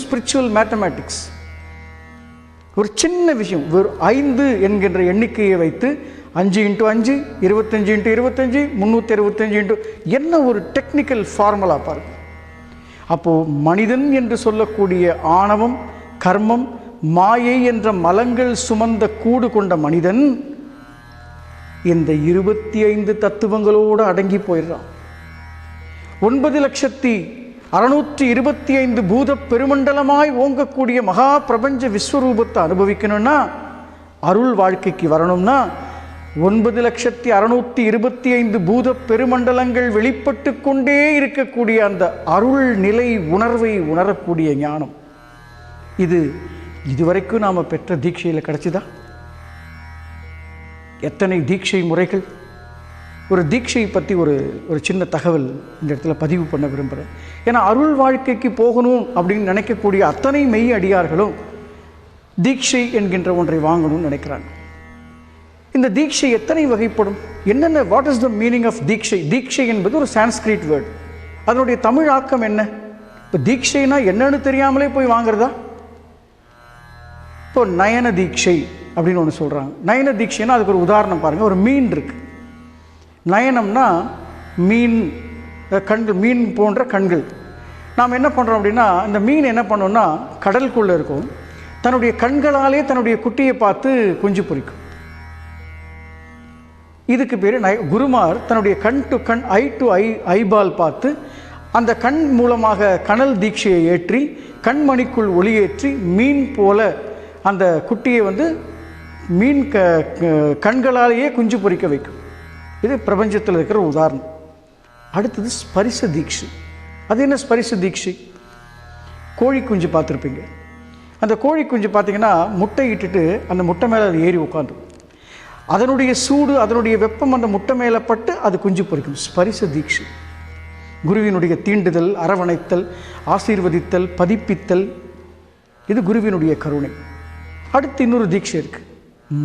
ஸ்பிரிச்சுவல் மேத்தமேட்டிக்ஸ். ஒரு சின்ன விஷயம், ஒரு 5 என்கின்ற எண்ணிக்கையை வைத்து 5 × 5 25 × 25 365 என்ன ஒரு டெக்னிக்கல் ஃபார்முலா பாருங்கள். அப்போது மனிதன் என்று சொல்லக்கூடிய ஆணவம், கர்மம், மாயை என்ற மலங்கள் சுமந்த கூடு கொண்ட மனிதன் இந்த 25 தத்துவங்களோடு அடங்கி போயிடுறான். 9,625,000 பூத பெருமண்டலமாய் ஓங்கக்கூடிய மகா பிரபஞ்ச விஸ்வரூபத்தை அனுபவிக்கணும்னா, அருள் வாழ்க்கைக்கு வரணும்னா 9,625,000 பூத பெருமண்டலங்கள் வெளிப்பட்டு கொண்டே இருக்கக்கூடிய அந்த அருள் நிலை உணர்வை உணரக்கூடிய ஞானம். இதுவரைக்கும் நாம் பெற்ற தீட்சையில் கிடைச்சிதா? எத்தனை தீட்சை முறைகள்! ஒரு தீட்சை பற்றி ஒரு சின்ன தகவல் இந்த இடத்துல பதிவு பண்ண விரும்புகிறேன். ஏன்னா அருள் வாழ்க்கைக்கு போகணும் அப்படின்னு நினைக்கக்கூடிய அத்தனை மெய் அடியார்களும் தீட்சை என்கின்ற ஒன்றை வாங்கணும்னு நினைக்கிறாங்க. இந்த தீட்சை எத்தனை வகைப்படும்? என்னென்ன, what is the meaning of தீட்சை? தீட்சை என்பது ஒரு சான்ஸ்கிரிட் வேர்டு. அதனுடைய தமிழ் ஆக்கம் என்ன? இப்போ தீட்சைனா என்னன்னு தெரியாமலே போய் வாங்குறதா? இப்போ நயன தீட்சை அப்படின்னு ஒன்று சொல்கிறாங்க. நயன தீட்சைன்னா அதுக்கு ஒரு உதாரணம் பாருங்கள். ஒரு மீன் இருக்குது. நயனம்னா மீன் கண்கள், மீன் போன்ற கண்கள். நாம் என்ன பண்ணுறோம் அப்படின்னா, இந்த மீன் என்ன பண்ணோம்னா கடலுக்குள்ளே இருக்கும், தன்னுடைய கண்களாலே தன்னுடைய குட்டியை பார்த்து குஞ்சு பொரிக்கும். இதுக்கு பேர் குருமார் தன்னுடைய கண் டு கண், ஐ டு ஐபால் பார்த்து அந்த கண் மூலமாக கனல் தீட்சையை ஏற்றி கண்மணிக்குள் ஒளியேற்றி மீன் போல அந்த குட்டியை மீன் கண்களாலேயே குஞ்சு பொரிக்க வைக்கும். இது பிரபஞ்சத்தில் இருக்கிற உதாரணம். அடுத்தது ஸ்பரிச தீட்சை. அது என்ன ஸ்பரிச தீட்சை? கோழி குஞ்சு பார்த்துருப்பீங்க. அந்த கோழி குஞ்சு பார்த்திங்கன்னா முட்டை இட்டுட்டு அந்த முட்டை மேலே அது ஏறி உட்காந்துரும். அதனுடைய சூடு, அதனுடைய வெப்பம் அந்த முட்டை மேலே பட்டு அது குஞ்சு பொரிக்கும். ஸ்பரிச தீட்சை, குருவினுடைய தீண்டுதல், அரவணைத்தல், ஆசீர்வதித்தல், பதிப்பித்தல், இது குருவினுடைய கருணை. அடுத்து இன்னொரு தீட்சை இருக்குது,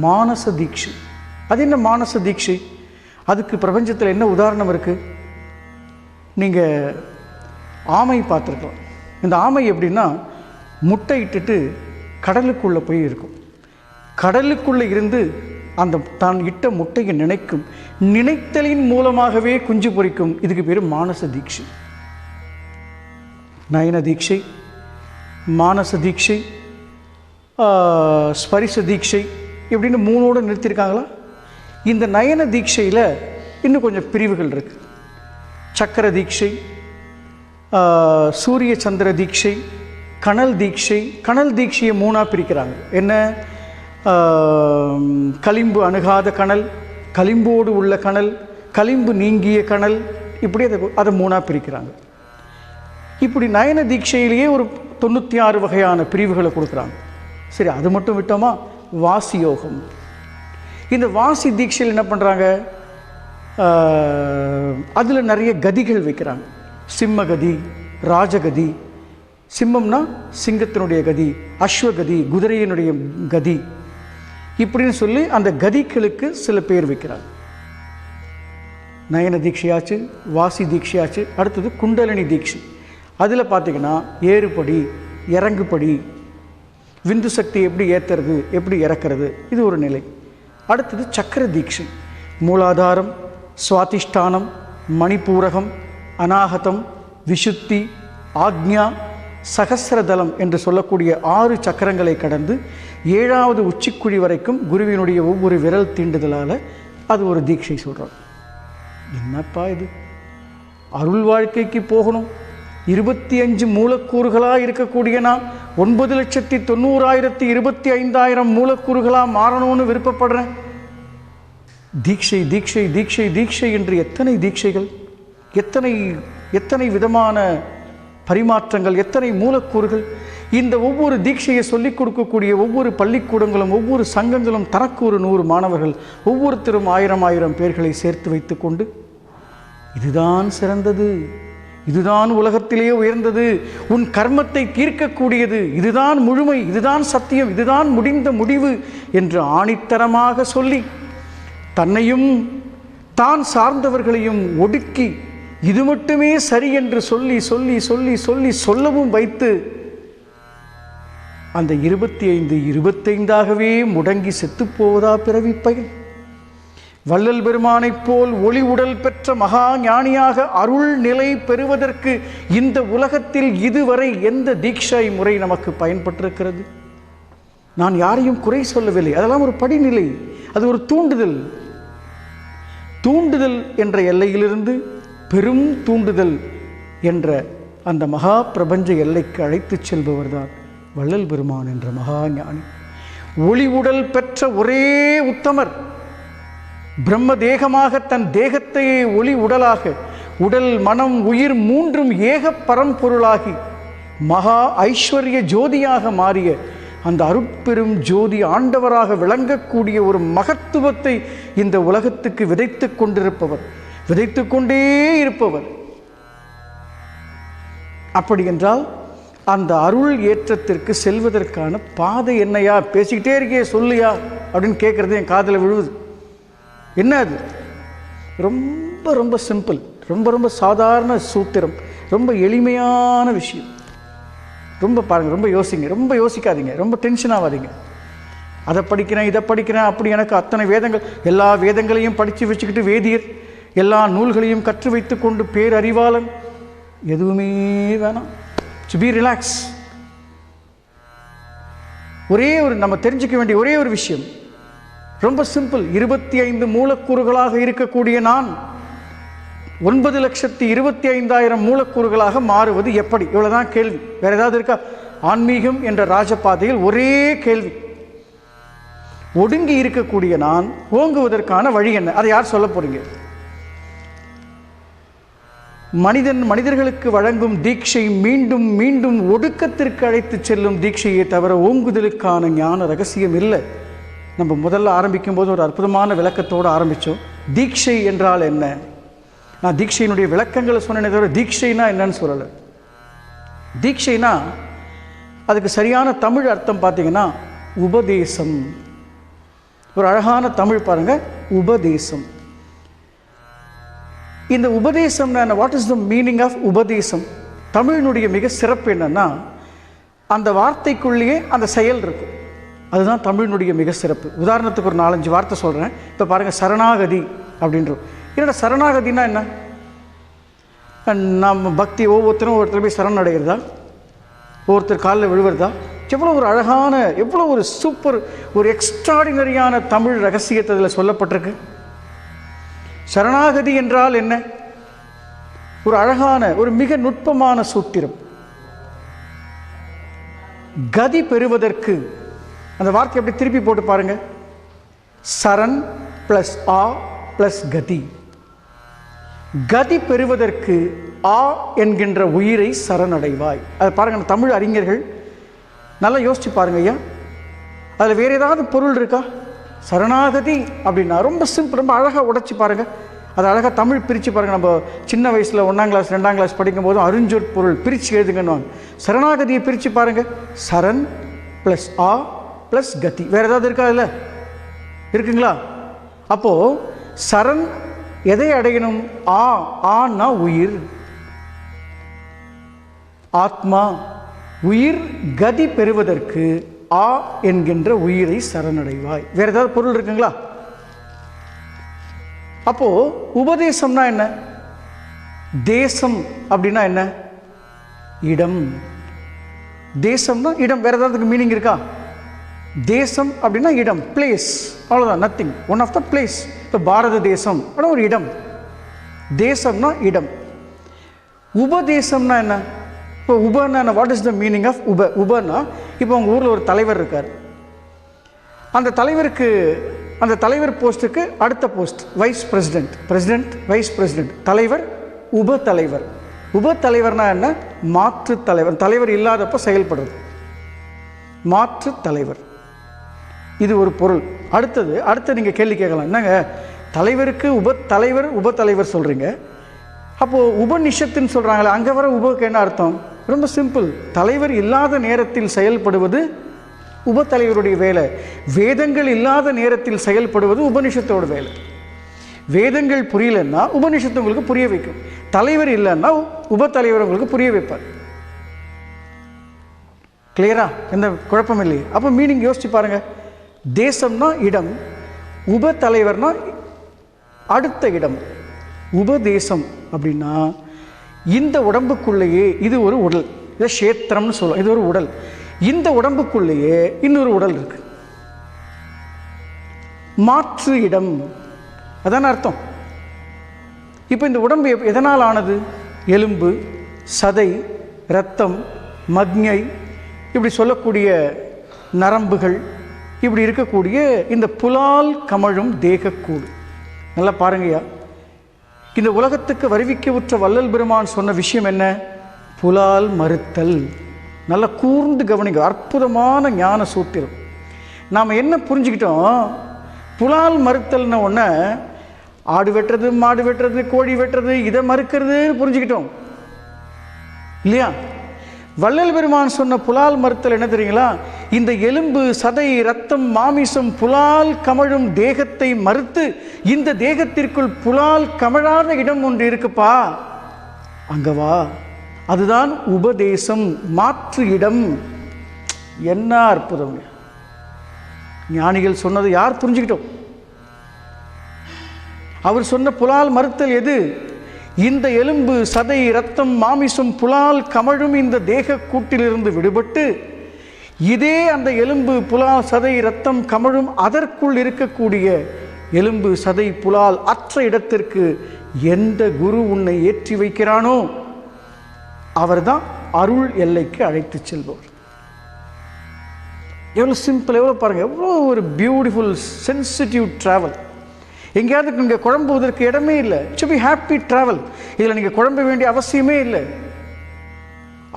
மானச தீட்சை. அது என்ன மானச தீட்சை? அதுக்கு பிரபஞ்சத்தில் என்ன உதாரணம் இருக்குது? நீங்கள் ஆமை பார்த்துருக்கலாம். இந்த ஆமை எப்படின்னா முட்டை இட்டுட்டு கடலுக்குள்ளே போய் இருக்கும். கடலுக்குள்ளே இருந்து அந்த தான் இட்ட முட்டையை நினைக்கும், நினைத்தலின் மூலமாகவே குஞ்சு பொரிக்கும். இதுக்கு பேர் மானச தீட்சை. நயன தீட்சை, மானச தீட்சை, ஸ்பரிச தீட்சை இப்படின்னு 3ஓடு நிறுத்தியிருக்காங்களா? இந்த நயன தீட்சையில் இன்னும் கொஞ்சம் பிரிவுகள் இருக்குது. சக்கர தீட்சை, சூரிய சந்திர தீட்சை, கனல் தீட்சை. கனல் தீட்சையை 3ஆக பிரிக்கிறாங்க. என்ன? களிம்பு அணுகாத கனல், களிம்போடு உள்ள கனல், களிம்பு நீங்கிய கனல், இப்படி அதை 3ஆக பிரிக்கிறாங்க. இப்படி நயன தீட்சையிலேயே ஒரு 96 வகையான பிரிவுகளை கொடுக்குறாங்க. சரி, அது மட்டும் விட்டோமா? வாசி யோகம். இந்த வாசி தீட்சையில் என்ன பண்ணுறாங்க? அதில் நிறைய கதிகள் வைக்கிறாங்க. சிம்மகதி, ராஜகதி. சிம்மம்னா சிங்கத்தினுடைய கதி, அஸ்வகதி குதிரையினுடைய கதி, இப்படின்னு சொல்லி அந்த கதிகளுக்கு சில பேர் வைக்கிறாங்க. நயன தீட்சையாச்சு, வாசி தீட்சையாச்சு. அடுத்தது குண்டலினி தீட்சை. அதில் பார்த்திங்கன்னா ஏறுபடி, இறங்குபடி, விந்து சக்தி எப்படி ஏற்றுறது, எப்படி இறக்கிறது, இது ஒரு நிலை. அடுத்தது சக்கர தீட்சை. மூலாதாரம், சுவாதிஷ்டானம், மணிப்பூரகம், அநாகதம், விசுத்தி, ஆக்ஞா, சகசிரதலம் என்று சொல்லக்கூடிய 6 சக்கரங்களை கடந்து 7வது உச்சிக்குழி வரைக்கும் குருவினுடைய ஒவ்வொரு விரல் தீண்டுதலால் அது ஒரு தீட்சை சொல்கிறோம். என்னப்பா இது? அருள் வாழ்க்கைக்கு போகணும், 25 மூலக்கூறுகளாக இருக்கக்கூடிய நான் 9,90,025 மூலக்கூறுகளாக மாறணும்னு விருப்பப்படுறேன். தீட்சை தீட்சை தீட்சை தீட்சை என்று எத்தனை தீட்சைகள், எத்தனை விதமான பரிமாற்றங்கள், எத்தனை மூலக்கூறுகள். இந்த ஒவ்வொரு தீட்சையை சொல்லிக் கொடுக்கக்கூடிய ஒவ்வொரு பள்ளிக்கூடங்களும் ஒவ்வொரு சங்கங்களும் தனக்கு ஒரு 100 மாணவர்கள், ஒவ்வொருத்தரும் 1000 பேர்களை சேர்த்து வைத்து கொண்டு இதுதான் சிறந்தது, இதுதான் உலகத்திலேயே உயர்ந்தது, உன் கர்மத்தை தீர்க்கக்கூடியது, இதுதான் முழுமை, இதுதான் சத்தியம், இதுதான் முடிந்த முடிவு என்று ஆணித்தரமாக சொல்லி தன்னையும் தான் சார்ந்தவர்களையும் ஒடுக்கி இது மட்டுமே சரி என்று சொல்லி சொல்லி சொல்லி சொல்லி சொல்லவும் வைத்து அந்த 25 முடங்கி செத்துப்போவதா பிறவி பயன்? வள்ளல் பெருமானைப் போல் ஒளி உடல் பெற்ற மகா ஞானியாக அருள் நிலை பெறுவதற்கு இந்த உலகத்தில் இதுவரை எந்த தீட்சை முறை நமக்கு பயன்பட்டிருக்கிறது? நான் யாரையும் குறை சொல்லவில்லை, அதெல்லாம் ஒரு படிநிலை, அது ஒரு தூண்டுதல். தூண்டுதல் என்ற எல்லையிலிருந்து பெரும் தூண்டுதல் என்ற அந்த மகா பிரபஞ்ச எல்லைக்கு அழைத்துச் செல்பவர்தான் வள்ளல் பெருமான் என்ற மகா ஞானி. ஒளி உடல் பெற்ற ஒரே உத்தமர், பிரம்ம தேகமாக தன் தேகத்தையே ஒளி உடலாக, உடல் மனம் உயிர் 3ம் ஏக பரம்பொருளாகி மகா ஐஸ்வர்ய ஜோதியாக மாறிய அந்த அருட்பெரும் ஜோதி ஆண்டவராக விளங்கக்கூடிய ஒரு மகத்துவத்தை இந்த உலகத்துக்கு விதைத்து கொண்டிருப்பவர், விதைத்து கொண்டே இருப்பவர். அப்படி என்றால் அந்த அருள் ஏற்றத்திற்கு செல்வதற்கான பாதை என்னையா? பேசிக்கிட்டே இருக்கே, சொல்லியா அப்படின்னு கேட்குறது என் காதில் விழுவுது. என்ன அது? ரொம்ப ரொம்ப சிம்பிள், ரொம்ப ரொம்ப சாதாரண சூத்திரம், ரொம்ப எளிமையான விஷயம். ரொம்ப பாருங்கள், ரொம்ப யோசிங்க, ரொம்ப யோசிக்காதீங்க, ரொம்ப டென்ஷன் ஆகாதீங்க. அதை படிக்கிறேன், இதை படிக்கிறேன், அப்படி எனக்கு அத்தனை வேதங்கள், எல்லா வேதங்களையும் படித்து வச்சுக்கிட்டு வேதியர், எல்லா நூல்களையும் கற்று வைத்து கொண்டு பேரறிவாளன், எதுவுமே வேணாம். To be relax. ஒரே ஒரு நம்ம தெரிஞ்சுக்க வேண்டிய ஒரே ஒரு விஷயம், ரொம்ப சிம்பிள். 25 மூலக்கூறுகளாக இருக்கக்கூடிய நான் 9,25,000 மூலக்கூறுகளாக மாறுவது எப்படி? இவ்வளவுதான் கேள்வி. வேற ஏதாவது இருக்கா? ஆன்மீகம் என்ற ராஜபாதையில் ஒரே கேள்வி. ஒடுங்கி இருக்கக்கூடிய நான் ஓங்குவதற்கான வழி என்ன? அதை யார் சொல்ல போறீங்க? மனிதர்களுக்கு வழங்கும் தீட்சை மீண்டும் மீண்டும் ஒடுக்கத்திற்கு அழைத்து செல்லும் தீட்சையை தவிர ஓங்குதலுக்கான ஞான ரகசியம் இல்லை. நம்ம முதல்ல ஆரம்பிக்கும் போது ஒரு அற்புதமான விளக்கத்தோடு ஆரம்பித்தோம். தீட்சை என்றால் என்ன? நான் தீட்சையினுடைய விளக்கங்களை சொன்னேனே தவிர தீட்சைனா என்னன்னு சொல்லலை. தீட்சைனா அதுக்கு சரியான தமிழ் அர்த்தம் பார்த்தீங்கன்னா உபதேசம். ஒரு அழகான தமிழ் பாருங்கள், உபதேசம். இந்த உபதேசம்னா என்ன? What is the meaning of உபதேசம்? தமிழினுடைய மிக சிறப்பு என்னன்னா, அந்த வார்த்தைக்குள்ளேயே அந்த செயல் இருக்கும். அதுதான் தமிழினுடைய மிக சிறப்பு. உதாரணத்துக்கு ஒரு 4-5 வார்த்தை சொல்கிறேன். இப்போ பாருங்கள், சரணாகதி அப்படின்றோம். என்னடா சரணாகதினா என்ன? நம்ம பக்தி ஒவ்வொருத்தரும் ஒருத்தர் போய் சரண் அடைகிறதா, ஒவ்வொருத்தர் காலில் விழுவுறதா? எவ்வளோ ஒரு அழகான, எவ்வளோ ஒரு சூப்பர், ஒரு எக்ஸ்ட்ராடினரியான தமிழ் ரகசியத்தை அதில் சொல்லப்பட்டிருக்கு. சரணாகதி என்றால் என்ன? ஒரு அழகான, ஒரு மிக நுட்பமான சூத்திரம். கதி பெறுவதற்கு அந்த வார்த்தை எப்படி திருப்பி போட்டு பாருங்க. சரண் பிளஸ் ஆ பிளஸ் கதி. கதி பெறுவதற்கு ஆ என்கின்ற உயிரை சரணடைவாய். அதை பாருங்க, தமிழ் அறிஞர்கள் நல்லா யோசிச்சு பாருங்க ஐயா. அதில் வேறு ஏதாவது பொருள் இருக்கா? சரணாகதி அப்படின்னா ரொம்ப சிம்பிள், ரொம்ப அழகாக உடைச்சி பாருங்கள். அது அழகாக தமிழ் பிரித்து பாருங்கள். நம்ம சின்ன வயசில் 1ஆம் கிளாஸ் 2ஆம் கிளாஸ் படிக்கும் போதும் அருஞ்சொற்பொருள் பிரித்து எழுதுங்கன்னு. சரணாகதியை பிரித்து பாருங்கள். சரண் ப்ளஸ் ஆ ப்ளஸ் கதி. வேறு ஏதாவது இருக்கா? இல்லை, இருக்குங்களா? அப்போது சரண் எதை அடையணும்? ஆனா உயிர், ஆத்மா, உயிர். கதி பெறுவதற்கு ஆ என்கின்ற உயிரை சரணடைவாய். வேற ஏதாவது பொருள் இருக்குங்களா? அப்போ உபதேசம்னா என்ன? தேசம் அப்படின்னா என்ன? இடம். தேசம்னா இடம். வேற ஏதாவது மீனிங் இருக்கா? தேசம் அப்படின்னா இடம், பிளேஸ், அவ்வளோதான், nothing. One of the place. இப்போ பாரத தேசம் அப்படின்னா ஒரு இடம். தேசம்னா இடம். உபதேசம்னா என்ன? இப்போ உபன்னா what is the meaning of உப? உபன்னா இப்போ உங்கள் ஊரில் ஒரு தலைவர் இருக்கார். அந்த தலைவருக்கு, அந்த தலைவர் போஸ்ட்டுக்கு அடுத்த post vice president, president, vice president, தலைவர், உப தலைவர். உப தலைவர்னா என்ன? மாற்று தலைவர். தலைவர் இல்லாதப்போ செயல்படுறது மாற்று தலைவர். இது ஒரு பொருள். அடுத்து நீங்கள் கேள்வி கேட்கலாம், என்னங்க தலைவருக்கு உப தலைவர், உப தலைவர் சொல்கிறீங்க, அப்போது உபநிஷத்துன்னு சொல்கிறாங்களே, அங்கே வர உபக்கு என்ன அர்த்தம்? ரொம்ப சிம்பிள். தலைவர் இல்லாத நேரத்தில் செயல்படுவது உப தலைவருடைய வேலை. வேதங்கள் இல்லாத நேரத்தில் செயல்படுவது உபநிஷத்தோட வேலை. வேதங்கள் புரியலன்னா உபநிஷத்து உங்களுக்கு புரிய வைக்கும். தலைவர் இல்லைன்னா உப தலைவர் உங்களுக்கு புரிய வைப்பார். கிளியரா? எந்த குழப்பம் இல்லையே? அப்போ மீனிங் யோசிச்சு பாருங்க. தேசம்னா இடம், உப தலைவர்னா அடுத்த இடம். உபதேசம் அப்படின்னா இந்த உடம்புக்குள்ளேயே, இது ஒரு உடல், இதை கஷேத்திரம்னு சொல்லுவோம், இது ஒரு உடல். இந்த உடம்புக்குள்ளேயே இன்னொரு உடல் இருக்கு, மாற்று இடம். அதான அர்த்தம். இப்போ இந்த உடம்பு எதனால் ஆனது? எலும்பு, சதை, இரத்தம், மக்ஞை, இப்படி சொல்லக்கூடிய நரம்புகள், இப்படி இருக்கக்கூடிய இந்த புலால் கமழும் தேகக்கூடு. நல்லா பாருங்கய்யா, இந்த உலகத்துக்கு வருவிக்க உற்ற வள்ளல் பெருமான் சொன்ன விஷயம் என்ன? புலால் மறுத்தல். நல்லா கூர்ந்து கவனிங்க, அற்புதமான ஞான சூத்திரம். நாம் என்ன புரிஞ்சுக்கிட்டோம்? புலால் மறுத்தல்ன ஒன்று ஆடு வெட்டுறது, மாடு வெட்டுறது, கோழி வெட்டுறது, இதை மறுக்கிறது புரிஞ்சுக்கிட்டோம் இல்லையா? வள்ளல் பெருமான் சொன்ன புலால் மறுத்தல் என்ன தெரியுங்களா? இந்த எலும்பு, சதை, இரத்தம், மாமிசம், புலால் கமழும் தேகத்தை மறுத்து இந்த தேகத்திற்குள் புலால் கமழாத இடம் ஒன்று இருக்குப்பா, அங்க வா. அதுதான் உபதேசம், மாற்று இடம். என்ன அற்புதம்! ஞானிகள் சொன்னது யார் புரிஞ்சுக்கிட்டோம்? அவர் சொன்ன புலால் மறுத்தல் எது? இந்த எலும்பு, சதை, இரத்தம், மாமிசம், புலால் கமழும் இந்த தேக கூட்டிலிருந்து விடுபட்டு இதே அந்த எலும்பு, புலால், சதை, இரத்தம் கமழும் அதற்குள் இருக்கக்கூடிய எலும்பு, சதை, புலால் அற்ற இடத்திற்கு எந்த குரு உன்னை ஏற்றி வைக்கிறானோ அவர்தான் அருள் எல்லைக்கு அழைத்து செல்பவர். எவ்வளோ சிம்பிள், எவ்வளோ பாருங்கள், எவ்வளோ ஒரு பியூட்டிஃபுல் சென்சிட்டிவ் ட்ராவல். எங்கேயாவது நீங்கள் குழம்புவதற்கு இடமே இல்லை. To be happy travel. இதில் நீங்கள் குழம்ப வேண்டிய அவசியமே இல்லை.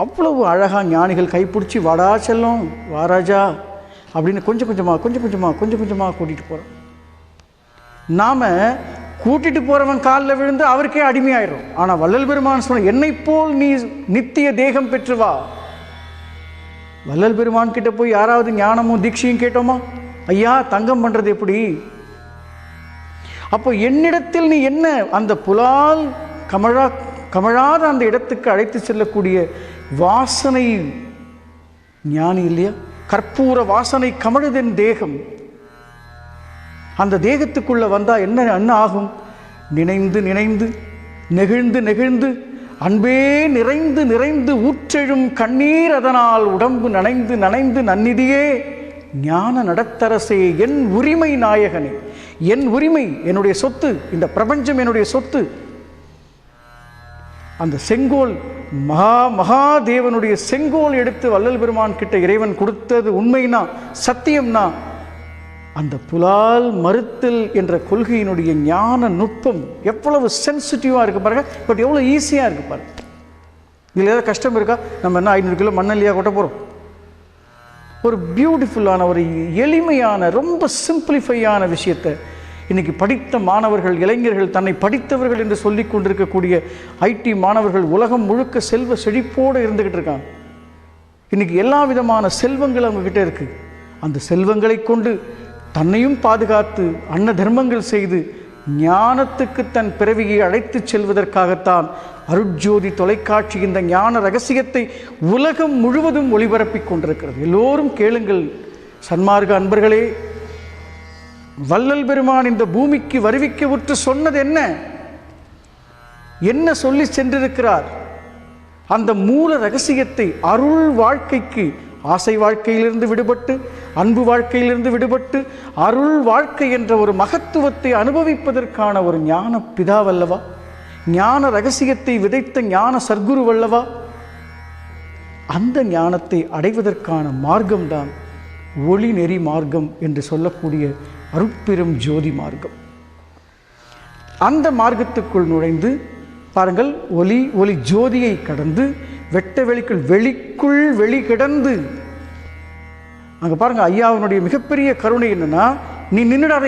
அவ்வளவு அழகாக ஞானிகள் கைப்பிடிச்சி வாடா செல்லும் வாராஜா அப்படின்னு கொஞ்சம் கொஞ்சமாக கூட்டிகிட்டு போகிறோம். நாம் கூட்டிகிட்டு போகிறவன் காலில் விழுந்து அவருக்கே அடிமையாயிடும். ஆனால் வள்ளல் பெருமான் சொன்ன என்னை போல் நீ நித்திய தேகம் பெற்று வா. வள்ளல் பெருமான் கிட்ட போய் யாராவது ஞானமும் தீட்சையும் கேட்டோமா? ஐயா தங்கம் பண்ணுறது எப்படி? அப்போ என்னிடத்தில் நீ என்ன அந்த புலால் கமழாத அந்த இடத்துக்கு அழைத்து செல்லக்கூடிய வாசனை ஞானி இல்லையா? கற்பூர வாசனை கமழுதென் தேகம். அந்த தேகத்துக்குள்ள வந்தா என்ன ஆகும்? நினைந்து நினைந்து நெகிழ்ந்து நெகிழ்ந்து அன்பே நிறைந்து நிறைந்து ஊற்றெழும் கண்ணீர் அதனால் உடம்பு நனைந்து நனைந்து நன்னிதியே ஞான நடத்தரசே என் உரிமை நாயகனே. என் உரிமை, என்னுடைய சொத்து, இந்த பிரபஞ்சம் என்னுடைய சொத்து. அந்த செங்கோல் மகாதேவனுடைய செங்கோல் எடுத்து வள்ளல் பெருமான் கிட்ட இறைவன் கொடுத்தது உண்மைனா, சத்தியம்னா, அந்த புலால் மறுத்தல் என்ற கொள்கையினுடைய ஞான நுட்பம் எவ்வளவு சென்சிட்டிவாக இருக்குது பாருங்க. பட் எவ்வளோ ஈஸியாக இருக்குது பாருங்க. இதில் ஏதாவது கஷ்டம் இருக்கா? நம்ம என்ன 500 கிலோ மண்ணல்லியாக கொட்ட போகிறோம்? ஒரு பியூட்டிஃபுல்லான, ஒரு எளிமையான, ரொம்ப சிம்பிளிஃபையான விஷயத்தை இன்றைக்கி படித்த மாணவர்கள், இளைஞர்கள், தன்னை படித்தவர்கள் என்று சொல்லி கொண்டிருக்கக்கூடிய ஐடி மாணவர்கள் உலகம் முழுக்க செல்வ செழிப்போடு இருந்துக்கிட்டு இருக்காங்க. இன்றைக்கி எல்லா விதமான செல்வங்கள் அவங்கக்கிட்ட இருக்குது. அந்த செல்வங்களை கொண்டு தன்னையும் பாதுகாத்து அன்ன தர்மங்கள் செய்து ஞானத்துக்கு தன் பிறவியை அழைத்து செல்வதற்காகத்தான் அருட்ஜோதி தொலைக்காட்சி இந்த ஞான ரகசியத்தை உலகம் முழுவதும் ஒளிபரப்பிக் கொண்டிருக்கிறது. எல்லோரும் கேளுங்கள் சன்மார்க்க அன்பர்களே. வள்ளல் பெருமான் இந்த பூமிக்கு வருவிக்க உற்று சொன்னது என்ன சொல்லி சென்றிருக்கிறார்? அந்த மூல ரகசியத்தை அருள் வாழ்க்கைக்கு, ஆசை வாழ்க்கையிலிருந்து விடுபட்டு, அன்பு வாழ்க்கையிலிருந்து விடுபட்டு, அருள் வாழ்க்கை என்ற ஒரு மகத்துவத்தை அனுபவிப்பதற்கான ஒரு ஞான பிதாவல்லவா? ஞான ரகசியத்தை விதைத்த ஞான சர்க்குருவல்லவா? அந்த ஞானத்தை அடைவதற்கான மார்க்கம்தான் ஒளி நெறி மார்க்கம் என்று சொல்லக்கூடிய அருட்பெரும் ஜோதி மார்க்கம். அந்த மார்க்கத்துக்குள் நுழைந்து பாருங்கள், ஒளி ஜோதியை கடந்து வெட்ட வெளிக்குள் வெளி கிடந்து, அங்கே பாருங்க ஐயாவினுடைய மிகப்பெரிய கருணை என்னன்னா, நீ நின்றுடாத,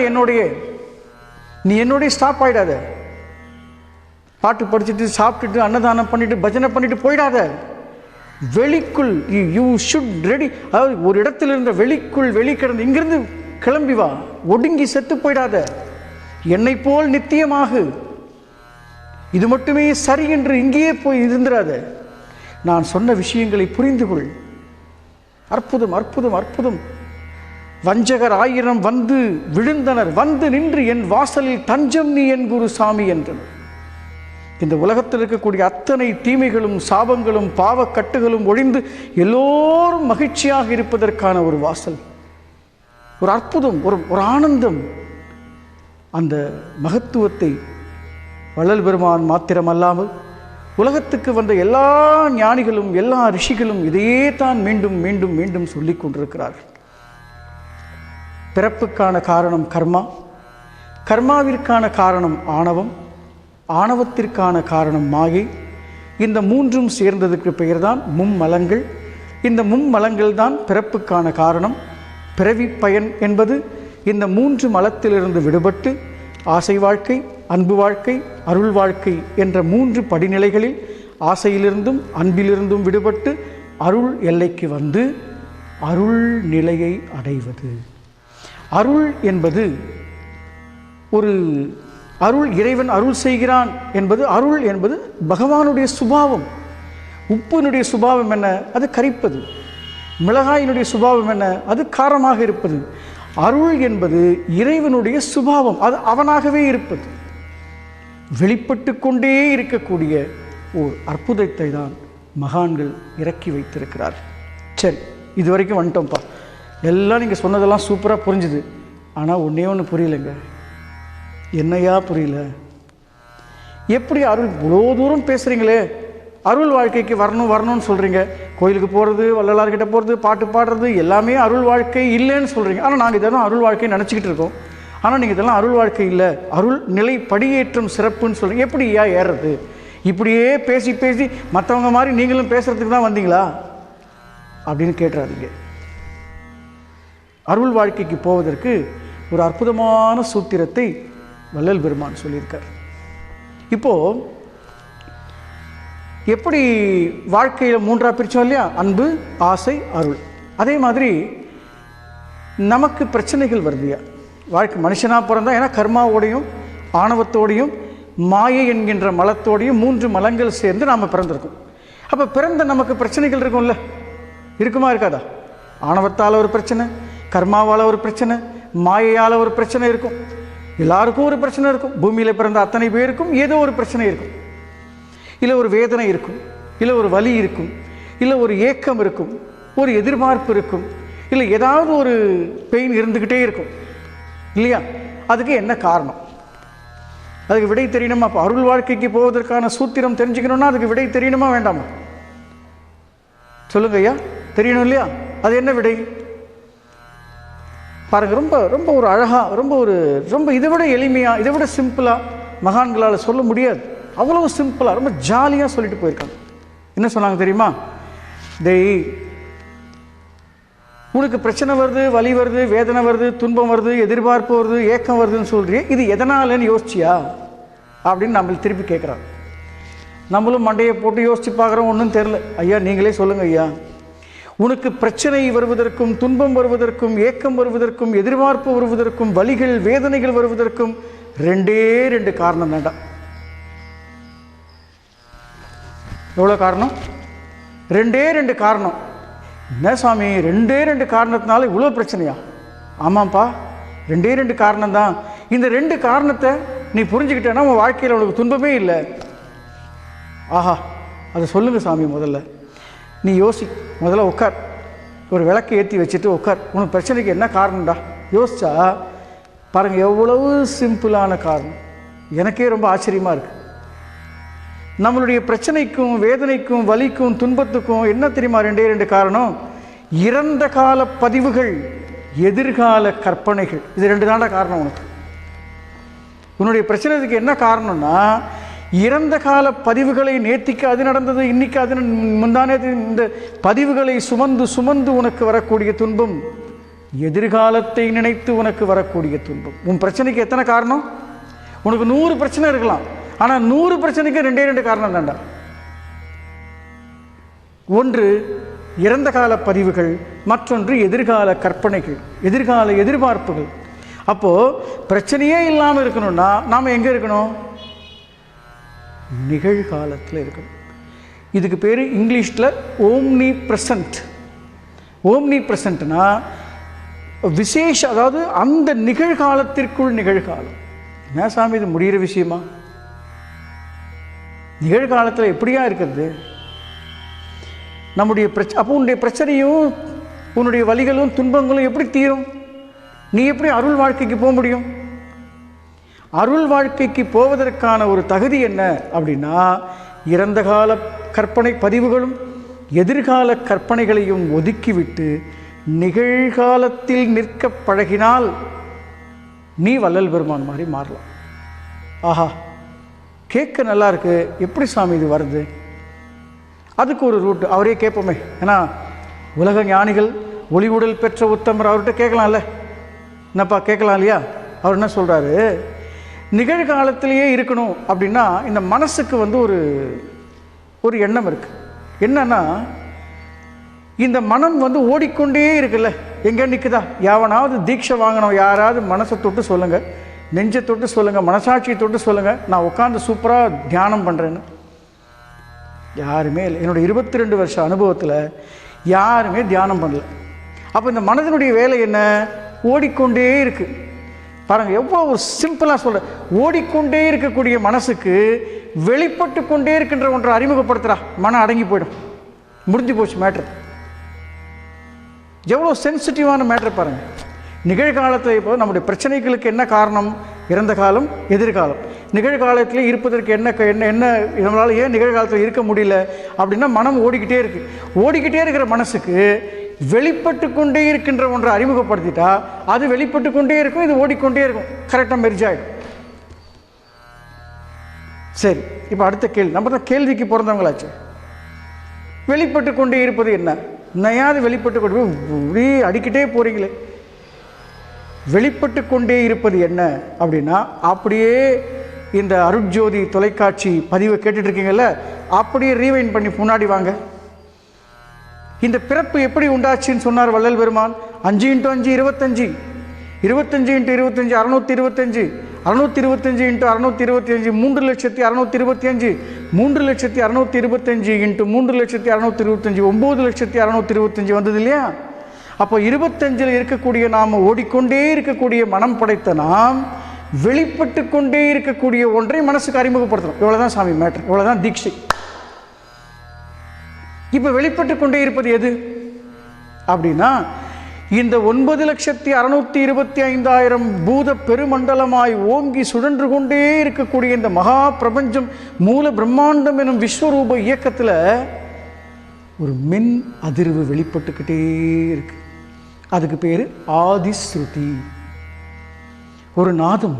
நீ என்னுடைய ஸ்டாப் ஆயிடாத. பாட்டு படிச்சுட்டு சாப்பிட்டுட்டு அன்னதானம் பண்ணிட்டு பஜனை பண்ணிட்டு போயிடாத. வெளிக்குள் யூ ஷுட் ரெடி. அதாவது ஒரு இடத்துல இருந்த வெளிக்குள் வெளி கிடந்து இங்கிருந்து கிளம்பி வா, ஒடுங்கி செத்து போயிடாத. என்னை போல் நித்தியமாக, இது மட்டுமே சரி என்று இங்கேயே போய் இருந்துடாத. நான் சொன்ன விஷயங்களை புரிந்து கொள். அற்புதம் அற்புதம் அற்புதம். வஞ்சகர் 1000 வந்து விழுந்தனர், வந்து நின்று என் வாசலில் தஞ்சம் நீ என் குரு சாமி என்றனர். இந்த உலகத்தில் இருக்கக்கூடிய அத்தனை தீமைகளும் சாபங்களும் பாவக்கட்டுகளும் ஒழிந்து எல்லோரும் மகிழ்ச்சியாக இருப்பதற்கான ஒரு வாசல், ஒரு அற்புதம், ஒரு ஆனந்தம். அந்த மகத்துவத்தை வள்ளல் பெருமான் மாத்திரமல்லாமல் உலகத்துக்கு வந்த எல்லா ஞானிகளும் எல்லா ரிஷிகளும் இதையே தான் மீண்டும் மீண்டும் மீண்டும் சொல்லிக் கொண்டிருக்கிறார்கள். பிறப்புக்கான காரணம் கர்மா, கர்மாவிற்கான காரணம் ஆணவம், ஆணவத்திற்கான காரணம் மாயை. இந்த மூன்றும் சேர்ந்ததுக்கு பெயர்தான் மும்மலங்கள். இந்த மும்மலங்கள் தான் பிறப்புக்கான காரணம். பிறவி பயன் என்பது இந்த 3 மலத்திலிருந்து விடுபட்டு ஆசை வாழ்க்கை, அன்பு வாழ்க்கை, அருள் வாழ்க்கை என்ற 3 படிநிலைகளில் ஆசையிலிருந்தும் அன்பிலிருந்தும் விடுபட்டு அருள் எல்லைக்கு வந்து அருள் நிலையை அடைவது. அருள் என்பது ஒரு அருள், இறைவன் அருள் செய்கிறான் என்பது, அருள் என்பது பகவானுடைய சுபாவம். உப்பினுடைய சுபாவம் என்ன? அது கரிப்பது. மிளகாயினுடைய சுபாவம் என்ன? அது காரமாக இருப்பது. அருள் என்பது இறைவனுடைய சுபாவம், அது அவனாகவே இருப்பது. வெளிப்பட்டு கொண்டே இருக்கக்கூடிய ஓர் அற்புதத்தை தான் மகான்கள் இறக்கி வைத்திருக்கிறார். சரி, இது வரைக்கும் வந்துட்டோம்ப்பா. எல்லாம் நீங்கள் சொன்னதெல்லாம் சூப்பராக புரிஞ்சுது. ஆனால் ஒன்று புரியலைங்க. என்னையா புரியல? எப்படி அருள் இவ்வளோ தூரம் பேசுகிறீங்களே, அருள் வாழ்க்கைக்கு வரணும்னு சொல்கிறீங்க. கோயிலுக்கு போகிறது, வள்ளலார்கிட்ட போகிறது, பாட்டு பாடுறது எல்லாமே அருள் வாழ்க்கை இல்லைன்னு சொல்கிறீங்க. ஆனால் நாங்கள் இதெல்லாம் அருள் வாழ்க்கையை நினச்சிக்கிட்டு இருக்கோம். ஆனால் நீங்கள் இதெல்லாம் அருள் வாழ்க்கை இல்லை, அருள் நிலை படியேற்றம் சிறப்புன்னு சொல்கிறீங்க. எப்படி ஏறுறது? இப்படியே பேசி பேசி மற்றவங்க மாதிரி நீங்களும் பேசுகிறதுக்கு தான் வந்தீங்களா அப்படின்னு கேட்டுறாதீங்க. அருள் வாழ்க்கைக்கு போவதற்கு ஒரு அற்புதமான சூத்திரத்தை வள்ளல் பெருமான் சொல்லியிருக்கார். இப்போது எப்படி வாழ்க்கையில் மூன்றாக பிரித்தோம் இல்லையா, அன்பு, ஆசை, அருள். அதே மாதிரி நமக்கு பிரச்சனைகள் வருதுயா வாழ்க்கை. மனுஷனாக பிறந்தா ஏன்னா கர்மாவோடையும் ஆணவத்தோடையும் மாயை என்கின்ற மலத்தோடையும் 3 மலங்கள் சேர்ந்து நாம் பிறந்திருக்கோம். அப்போ பிறந்த நமக்கு பிரச்சனைகள் இருக்கும்ல, இருக்குமா இருக்காதா? ஆணவத்தால் ஒரு பிரச்சனை, கர்மாவால் ஒரு பிரச்சனை, மாயையால் ஒரு பிரச்சனை இருக்கும். எல்லாருக்கும் ஒரு பிரச்சனை இருக்கும். பூமியில் பிறந்த அத்தனை பேருக்கும் ஏதோ ஒரு பிரச்சனை இருக்கும். இல்லை ஒரு வேதனை இருக்கும், இல்லை ஒரு வலி இருக்கும், இல்லை ஒரு ஏக்கம் இருக்கும், ஒரு எதிர்பார்ப்பு இருக்கும், இல்லை ஏதாவது ஒரு பெயின் இருந்துக்கிட்டே இருக்கும் இல்லையா? அதுக்கு என்ன காரணம்? அதுக்கு விடை தெரியணுமா? அப்போ அருள் வாழ்க்கைக்கு போவதற்கான சூத்திரம் தெரிஞ்சுக்கணும்னா அதுக்கு விடை தெரியணுமா வேண்டாமா? சொல்லுங்க ஐயா, தெரியணும் இல்லையா? அது என்ன விடை பாருங்க. ரொம்ப ரொம்ப ஒரு அழகாக, ரொம்ப இதை விட எளிமையாக, இதை விட சிம்பிளாக மகான்களால் சொல்ல முடியாது. அவ்வளோ சிம்பிளாக ரொம்ப ஜாலியாக சொல்லிட்டு போயிருக்காங்க. என்ன சொன்னாங்க தெரியுமா? உனக்கு பிரச்சனை வருது, வலி வருது, வேதனை வருது, துன்பம் வருது, எதிர்பார்ப்பு வருது, ஏக்கம் வருதுன்னு சொல்கிறீங்க, இது எதனாலன்னு யோசிச்சியா அப்படின்னு நம்மள திருப்பி கேட்குறாங்க. நம்மளும் மண்டையை போட்டு யோசித்து பார்க்குறோம், ஒன்றும் தெரில. ஐயா நீங்களே சொல்லுங்கள் ஐயா, உனக்கு பிரச்சனை வருவதற்கும், துன்பம் வருவதற்கும், ஏக்கம் வருவதற்கும், எதிர்பார்ப்பு வருவதற்கும், வலிகள் வேதனைகள் வருவதற்கும் 2 காரணம் தான்டா. எவ்வளோ காரணம்? 2 காரணம். என்ன சாமி 2 காரணத்தினால இவ்வளோ பிரச்சனையா? ஆமாம்ப்பா 2 காரணம் தான். இந்த 2 காரணத்தை நீ புரிஞ்சுக்கிட்டேன்னா உன் வாழ்க்கையில் உனக்கு துன்பமே இல்லை. ஆஹா, அதை சொல்லுங்கள் சாமி. முதல்ல நீ முதல்ல உட்கார், ஒரு விளக்கை ஏற்றி வச்சுட்டு உட்கார். உனக்கு பிரச்சனைக்கு என்ன காரணம்டா யோசிச்சா பாருங்கள், எவ்வளவு சிம்பிளான காரணம். எனக்கே ரொம்ப ஆச்சரியமாக இருக்குது. நம்மளுடைய பிரச்சனைக்கும், வேதனைக்கும், வலிக்கும், துன்பத்துக்கும் என்ன தெரியுமா 2 காரணம்? இறந்த கால பதிவுகள், எதிர்கால கற்பனைகள். இது 2 தாண்டா காரணம். உன்னுடைய பிரச்சனைக்கு என்ன காரணம்னா, இறந்த கால பதிவுகளை, நேத்திக்கு அது நடந்தது, இன்னைக்கு அது முந்தானே, இந்த பதிவுகளை சுமந்து சுமந்து உனக்கு வரக்கூடிய துன்பம், எதிர்காலத்தை நினைத்து உனக்கு வரக்கூடிய துன்பம். உன் பிரச்சனைக்கு எத்தனை காரணம்? உனக்கு 100 பிரச்சனை இருக்கலாம், ஆனால் 100 பிரச்சனைக்கு 2 காரணம் தாண்டா. ஒன்று இறந்த கால பதிவுகள், மற்றொன்று எதிர்கால கற்பனைகள், எதிர்கால எதிர்பார்ப்புகள். அப்போது பிரச்சனையே இல்லாமல் இருக்கணும்னா நாம் எங்கே இருக்கணும்? நிகழ்காலத்தில் இருக்கணும். இதுக்கு பேர் இங்கிலீஷில் ஓம்னி ப்ரெசன்ட். ஓம்னி ப்ரெசன்ட்னா விசேஷ, அதாவது அந்த நிகழ்காலத்திற்குள் நிகழ்காலம். என்ன சாமி இது முடிகிற விஷயமா? நிகழ்காலத்தில் எப்படியா இருக்கிறது நம்முடைய அப்போ உன்னுடைய பிரச்சனையும் உன்னுடைய வலிகளும் துன்பங்களும் எப்படி தீரும்? நீ எப்படி அருள் வாழ்க்கைக்கு போக முடியும்? அருள் வாழ்க்கைக்கு போவதற்கான ஒரு தகுதி என்ன அப்படின்னா, இறந்த கால கற்பனை பதிவுகளும் எதிர்கால கற்பனைகளையும் ஒதுக்கிவிட்டு நிகழ்காலத்தில் நிற்க பழகினால் நீ வள்ளல் பெருமான் மாதிரி மாறலாம். ஆஹா, கேட்க நல்லா இருக்கு, எப்படி சாமி இது வருது? அதுக்கு ஒரு ரூட் அவரே கேட்போமே. ஏன்னா உலக ஞானிகள், ஒளிவுடல் பெற்ற உத்தமர், அவர்கிட்ட கேட்கலாம்ல. என்னப்பா கேட்கலாம் இல்லையா? அவர் என்ன சொல்கிறாரு, நிகழ்காலத்திலேயே இருக்கணும் அப்படின்னா இந்த மனசுக்கு ஒரு எண்ணம் இருக்குது. என்னன்னா, இந்த மனம் ஓடிக்கொண்டே இருக்குல்ல, எங்கே நிற்குதா? எவனாவது தீட்சை வாங்கணும், யாராவது மனசை தொட்டு சொல்லுங்கள், நெஞ்சை தொட்டு சொல்லுங்கள், மனசாட்சியை தொட்டு சொல்லுங்கள், நான் உட்காந்து சூப்பராக தியானம் பண்ணுறேன்னு. யாருமே இல்லை. என்னோடய 22 வருஷ அனுபவத்தில் யாருமே தியானம் பண்ணல. அப்போ இந்த மனதினுடைய வேலை என்ன? ஓடிக்கொண்டே இருக்குது. பாருங்கள் எவ்வளோ ஒரு சிம்பிளாக சொல்கிறேன். ஓடிக்கொண்டே இருக்கக்கூடிய மனசுக்கு வெளிப்பட்டு கொண்டே இருக்கின்ற ஒன்றை அறிமுகப்படுத்துகிறா, மனம் அடங்கி போயிடும், முடிஞ்சு போச்சு மேட்ரு. எவ்வளோ சென்சிட்டிவான மேட்ரு பாருங்கள். நிகழ்காலத்தில் இப்போ நம்முடைய பிரச்சனைகளுக்கு என்ன காரணம்? இறந்த காலம், எதிர்காலம். நிகழ்காலத்திலே இருப்பதற்கு என்ன என்ன நம்மளால் ஏன் நிகழ்காலத்தில் இருக்க முடியல அப்படின்னா, மனம் ஓடிக்கிட்டே இருக்குது. ஓடிக்கிட்டே இருக்கிற மனசுக்கு வெளிப்பட்டு கொண்டே இருக்கின்ற ஒன்றை அறிமுகப்படுத்திட்டா அது வெளிப்பட்டு கொண்டே இருக்கும், இது ஓடிக்கொண்டே இருக்கும், கரெக்டாக மெர்ஜ் ஆகிடும். சரி, இப்போ அடுத்த கேள்வி. நம்ம தான் கேள்விக்கு பிறந்தவங்களாச்சு. வெளிப்பட்டு கொண்டே இருப்பது என்ன? நையாவது வெளிப்பட்டு கொண்டு போய் அடிக்கிட்டே போறீங்களே. வெளிப்பட்டு கொண்டே இருப்பது என்ன அப்படின்னா, அப்படியே இந்த அருட்ஜோதி தொலைக்காட்சி பதிவை கேட்டுட்டு இருக்கீங்கல்ல, அப்படியே ரீவைண்ட் பண்ணி முன்னாடி வாங்க. இந்த பிறப்பு எப்படி உண்டாச்சுன்னு சொன்னார் வள்ளல் பெருமான். 5 × 5 25, 25 × 25 625, 625 × 625 3,625,3,625 × 3,625 9,625 வந்தது இல்லையா? அப்போ 25 இருக்கக்கூடிய நாம், ஓடிக்கொண்டே இருக்கக்கூடிய மனம் படைத்த நாம், வெளிப்பட்டு கொண்டே இருக்கக்கூடிய ஒன்றை மனசுக்கு அறிமுகப்படுத்தணும். இவ்வளவுதான் சாமி மேட்டர், இவ்வளவுதான் தீட்சை. இப்ப வெளிப்பட்டு கொண்டே இருப்பது எது அப்படின்னா, இந்த 9,625,000 பூத பெருமண்டலமாய் ஓங்கி சுழன்று கொண்டே இருக்கக்கூடிய இந்த மகா பிரபஞ்சம் மூல பிரம்மாண்டம் எனும் விஸ்வரூப இயக்கத்தில் ஒரு மின் அதிர்வு வெளிப்பட்டுக்கிட்டே இருக்கு. அதுக்கு பேரு ஆதிஸ்ருதி. ஒரு நாதம்.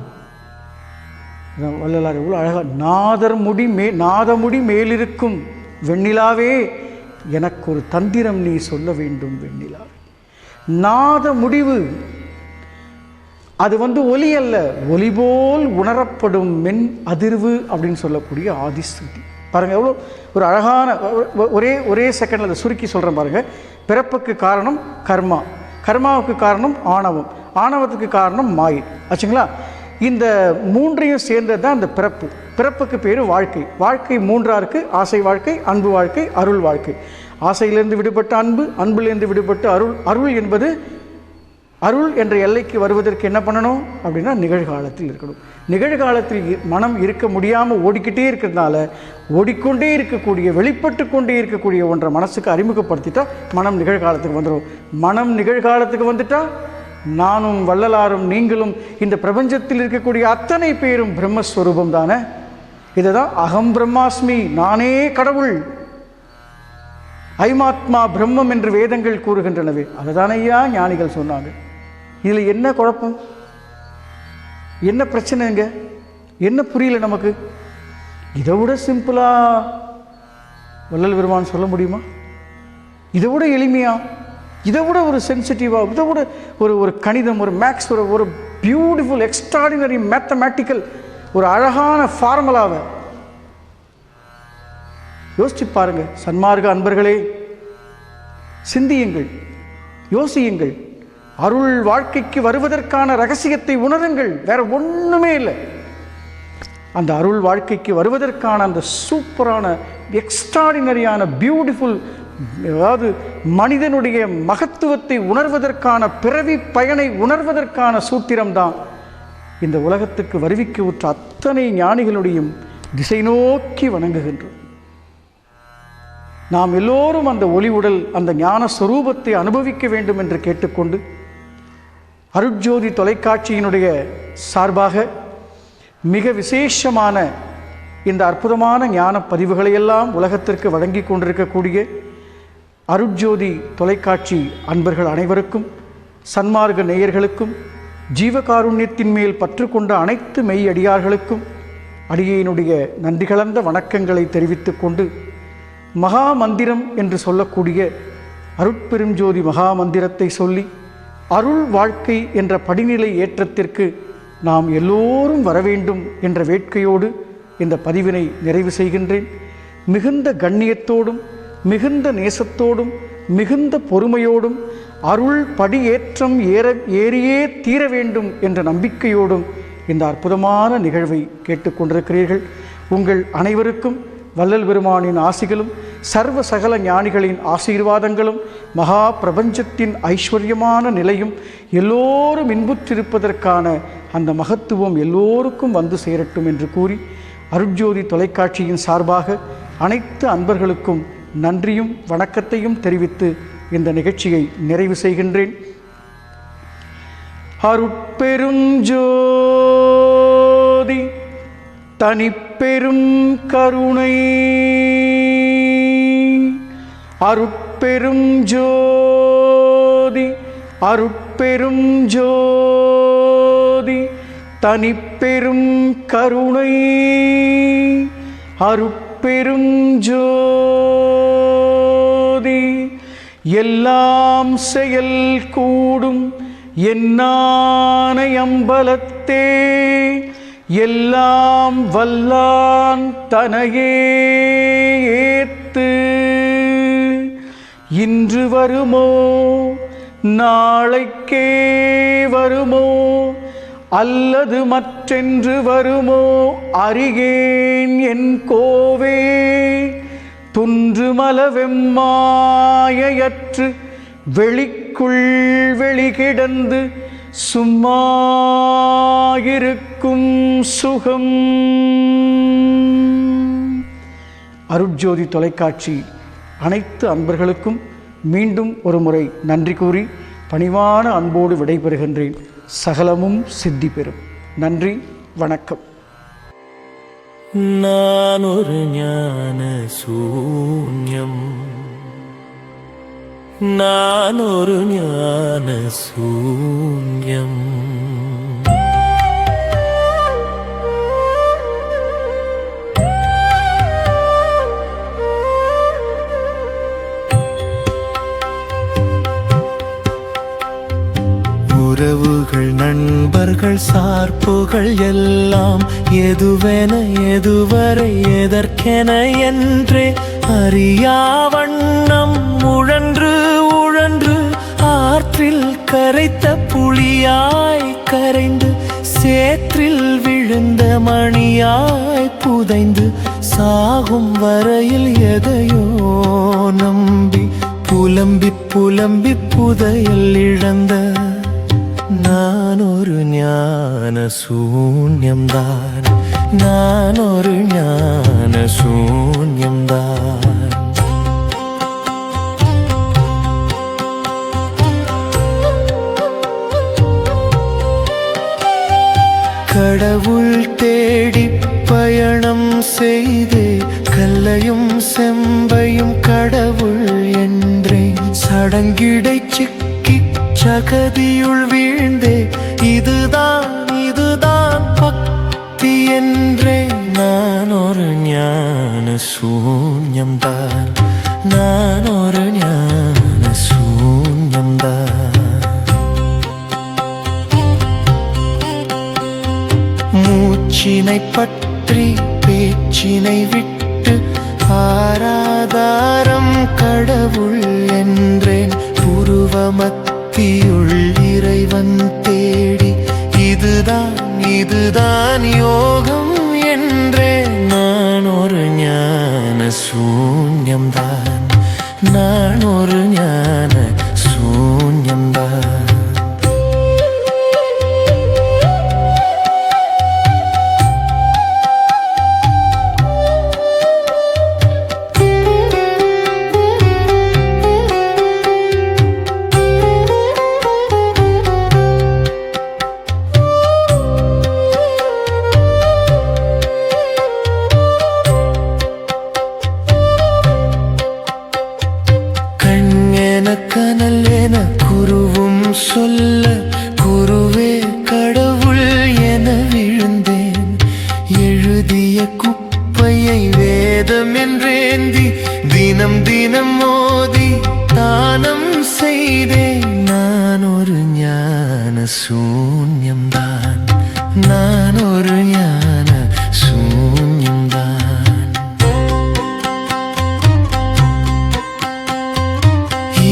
வள்ளலார் எவ்வளோ அழகா, நாதமுடி மேலிருக்கும் வெண்ணிலாவே எனக்கு ஒரு தந்திரம் நீ சொல்ல வேண்டும் வெண்ணிலாவே. நாத முடிவு அது ஒலி அல்ல, ஒலி போல் உணரப்படும் மென் அதிர்வு அப்படின்னு சொல்லக்கூடிய ஆதிஸ்ருதி. பாருங்க எவ்வளோ ஒரு அழகான, ஒரே செகண்டில் அதை சுருக்கி சொல்கிறேன் பாருங்க. பிறப்புக்கு காரணம் கர்மா, கர்மாவுக்கு காரணம் ஆணவம், ஆணவத்துக்கு காரணம் மாயை ஆச்சுங்களா. இந்த மூன்றையும் சேர்ந்தது தான் இந்த பிறப்பு. பிறப்புக்கு பேர் வாழ்க்கை. வாழ்க்கை மூன்றா இருக்குது: ஆசை வாழ்க்கை, அன்பு வாழ்க்கை, அருள் வாழ்க்கை. ஆசையிலிருந்து விடுபட்ட அன்பு, அன்பிலிருந்து விடுபட்டு அருள். அருள் என்பது, அருள் என்ற எல்லைக்கு வருவதற்கு என்ன பண்ணணும் அப்படின்னா நிகழ்காலத்தில் இருக்கணும். நிகழ்காலத்தில் மனம் இருக்க முடியாமல் ஓடிக்கிட்டே இருக்கிறதுனால, ஓடிக்கொண்டே இருக்கக்கூடிய, வெளிப்பட்டு கொண்டே இருக்கக்கூடிய ஒன்றை மனசுக்கு அறிமுகப்படுத்திட்டா மனம் நிகழ்காலத்துக்கு வந்துடும். மனம் நிகழ்காலத்துக்கு வந்துட்டா நானும் வள்ளலாரும் நீங்களும் இந்த பிரபஞ்சத்தில் இருக்கக்கூடிய அத்தனை பேரும் பிரம்மஸ்வரூபம் தானே. இதை தான் அகம் பிரம்மாஸ்மி, நானே கடவுள், ஐமாத்மா பிரம்மம் என்று வேதங்கள் கூறுகின்றனவே. அதை தானே ஐயா ஞானிகள் சொன்னாங்க. இதில் என்ன குழப்பம், என்ன பிரச்சனைங்க, என்ன புரியல நமக்கு? இதை விட சிம்பிளா வள்ளல் பெருமான் சொல்ல முடியுமா? இதை விட எளிமையா, இதை விட ஒரு சென்சிட்டிவா, இதை விட ஒரு கணிதம், ஒரு மேக்ஸ், ஒரு பியூட்டிஃபுல் எக்ஸ்ட்ராடினரி மேத்தமேட்டிக்கல் ஒரு அழகான ஃபார்முலாவை யோசிச்சு பாருங்க. சன்மார்க்க அன்பர்களே, சிந்தியுங்கள், யோசியுங்கள். அருள் வாழ்க்கைக்கு வருவதற்கான ரகசியத்தை உணருங்கள். வேற ஒண்ணுமே இல்லை. அந்த அருள் வாழ்க்கைக்கு வருவதற்கான அந்த சூப்பரான, எக்ஸ்ட்ராடினரியான, பியூட்டிஃபுல், அதாவது மனிதனுடைய மகத்துவத்தை உணர்வதற்கான, பிறவி பயனை உணர்வதற்கான சூத்திரம்தான் இந்த உலகத்துக்கு வருவிக்க உற்ற அத்தனை ஞானிகளுடையும் திசை நோக்கி வணங்குகின்றோம். நாம் எல்லோரும் அந்த ஒளி உடல், அந்த ஞான ஸ்வரூபத்தை அனுபவிக்க வேண்டும் என்று கேட்டுக்கொண்டு, அருட்ஜோதி தொலைக்காட்சியினுடைய சார்பாக மிக விசேஷமான இந்த அற்புதமான ஞான பதிவுகளையெல்லாம் உலகத்திற்கு வழங்கி கொண்டிருக்கக்கூடிய அருட்ஜோதி தொலைக்காட்சி அன்பர்கள் அனைவருக்கும், சன்மார்க்க நேயர்களுக்கும், ஜீவகாருண்யத்தின் மேல் பற்று கொண்ட அனைத்து மெய் அடியார்களுக்கும் அடியேனுடைய நன்றி கலந்த வணக்கங்களை தெரிவித்துக் கொண்டு, மகா மந்திரம் என்று சொல்லக்கூடிய அருட்பெருஞ்சோதி மகா மந்திரத்தை சொல்லி அருள் வாழ்க்கை என்ற படிநிலை ஏற்றத்திற்கு நாம் எல்லோரும் வர வேண்டும் என்ற வேட்கையோடு இந்த பதிவினை நிறைவு செய்கின்றேன். மிகுந்த கண்ணியத்தோடும், மிகுந்த நேசத்தோடும், மிகுந்த பொறுமையோடும், அருள் படியேற்றம் ஏறியே தீர வேண்டும் என்ற நம்பிக்கையோடும் இந்த அற்புதமான நிகழ்வை கேட்டுக்கொண்டிருக்கிறீர்கள். உங்கள் அனைவருக்கும் வள்ளல் பெருமானின் ஆசிகளும், சர்வ சகல ஞானிகளின் ஆசீர்வாதங்களும், மகா பிரபஞ்சத்தின் ஐஸ்வர்யமான நிலையும், எல்லோரும் இன்புற்றிருப்பதற்கான அந்த மகத்துவம் எல்லோருக்கும் வந்து சேரட்டும் என்று கூறி, அருட்ஜோதி தொலைக்காட்சியின் சார்பாக அனைத்து அன்பர்களுக்கும் நன்றியும் வணக்கத்தையும் தெரிவித்து இந்த நிகழ்ச்சியை நிறைவு செய்கின்றேன். அருட்பெரும் ஜோதி தனிப்பெரும் கருணை, அருட்பெரும் ஜோதி அருட்பெரும் ஜோதி தனிப்பெரும் கருணை அருட்பெரும் ஜோதி எல்லாம் செயல் கூடும் என்னானை அம்பலத்தே எல்லாம் வல்லான் தனையே ஏத்து இன்று வருமோ நாளைக்கே வருமோ அல்லது மற்றென்று வருமோ அறிகேன் என் கோவே துன்றுமல வெம்மாயையற்று வெளிக்குள் வெளிகிடந்து சும்மாயிருக்கும் சுகம். அருட்ஜோதி தொலைக்காட்சி அனைத்து அன்பர்களுக்கும் மீண்டும் ஒரு முறை நன்றி கூறி பணிவான அன்போடு விடைபெறுகின்றேன். சகலமும் சித்தி பெறும். நன்றி, வணக்கம். நான் ஒரு ஞான சூன்யம், நான் ஒரு ஞான சூன்யம். உறவுகள், நண்பர்கள், சார்புகள் எல்லாம் எதுவென எதுவரை எதற்கென என்றே அறியா வண்ணம் உழன்று உழன்று ஆற்றில் கரைத்த புலியாய் கரைந்து சேற்றில் விழுந்த மணியாய் புதைந்து சாகும் வரையில் எதையோ நம்பி புலம்பி புலம்பி புதையல் இழந்த நான் ஒரு ஞான சூன்யம்தான், நான் ஒரு ஞான சூன்யம்தான். கடவுள் தேடி பயணம் செய்தே கல்லையும் செம்பையும் கடவுள் என்றேன். சடங்கிடை சிக்கி சகதியுள் வீழ்ந்தே இதுதான் இதுதான் பக்தி என்றேன். நான் ஒரு ஞான சூன்யம்தான், நான் ஒரு ஞான சூன்யம்தான். மூச்சினை பற்றி பேச்சினை விட்டு ஆராதாரம் கடவுள் என்றேன். புருவமத்தியுள் இறைவன் தேடி இதுதான் இதுதான் யோகம் என்றேன். நான் ஒரு ஞான சூன்யம்தான், நான் ஒரு ஞான சூன்யம்தான். கனல் என குருவும் சொல்ல குருவே கடவுள் என விழுந்தேன். எழுதிய குப்பையை வேதம் என்றேந்தி தினம் தினம் மோதி தானம் செய்தேன். நான் ஒரு ஞான சூன்யம்தான், நான் ஒரு ஞான சூன்யம்தான்.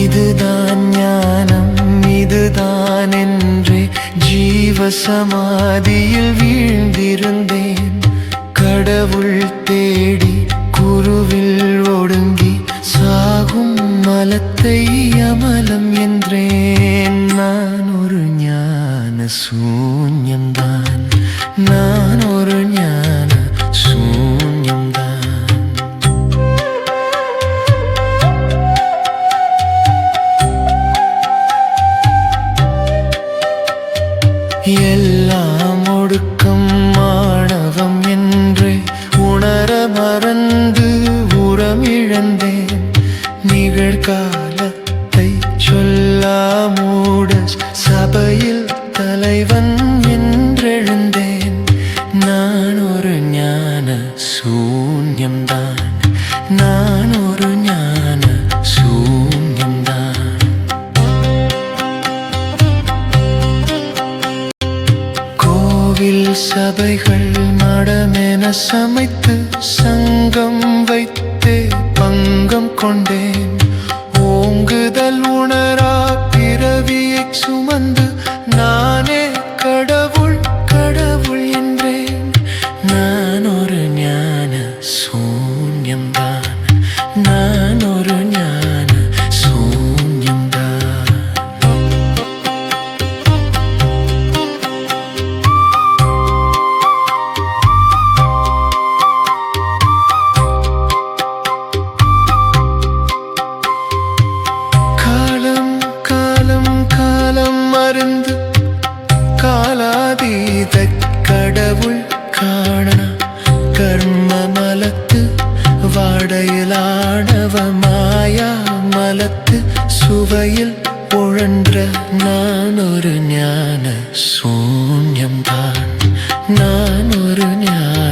இதுதான் ஞானம் இதுதான் என்றே ஜீவ சமாதியில் வீழ்ந்திருந்தேன். கடவுள் தேடி குருவில் ஒடுங்கி சாகும் மலத்தை அமலம் என்றேன். நான் ஒரு ஞான சூன்யம்தான், நான் ஒரு ஞான சூன்யம்தான். எல்லாம் ஒடுக்கம் மாணவம் என்று உணர மறந்து உரமிழந்தேன். நிகழ்காலத்தை சொல்லா சபையில் தலைவன் என்றெழுந்தேன். நான் ஒரு ஞான சூன்யம்தான், நான் ஒரு ஞான சூன்யம்தான். கோவில் சபைகள் மடமென சமைத்து சங்கம் வைத்தே பங்கம் கொண்டேன். ஓங்குதல் உணரா பிறவியை சுமந்து நானே கடவுள் கடவுள் என்றேன். நான் ஒரு ஞான சூன்யம்தான், நான் ஒரு ஞான சூன்யம்தான். காலம் காலம் காலம் மருந்து காலாதீத கடவுள் காண கர்ம மலத்து வாடையிலானவ மாயா மலத்து சுவையில் உழன்ற நான் ஒரு ஞான சூன்யம்தான், நான் ஒரு ஞான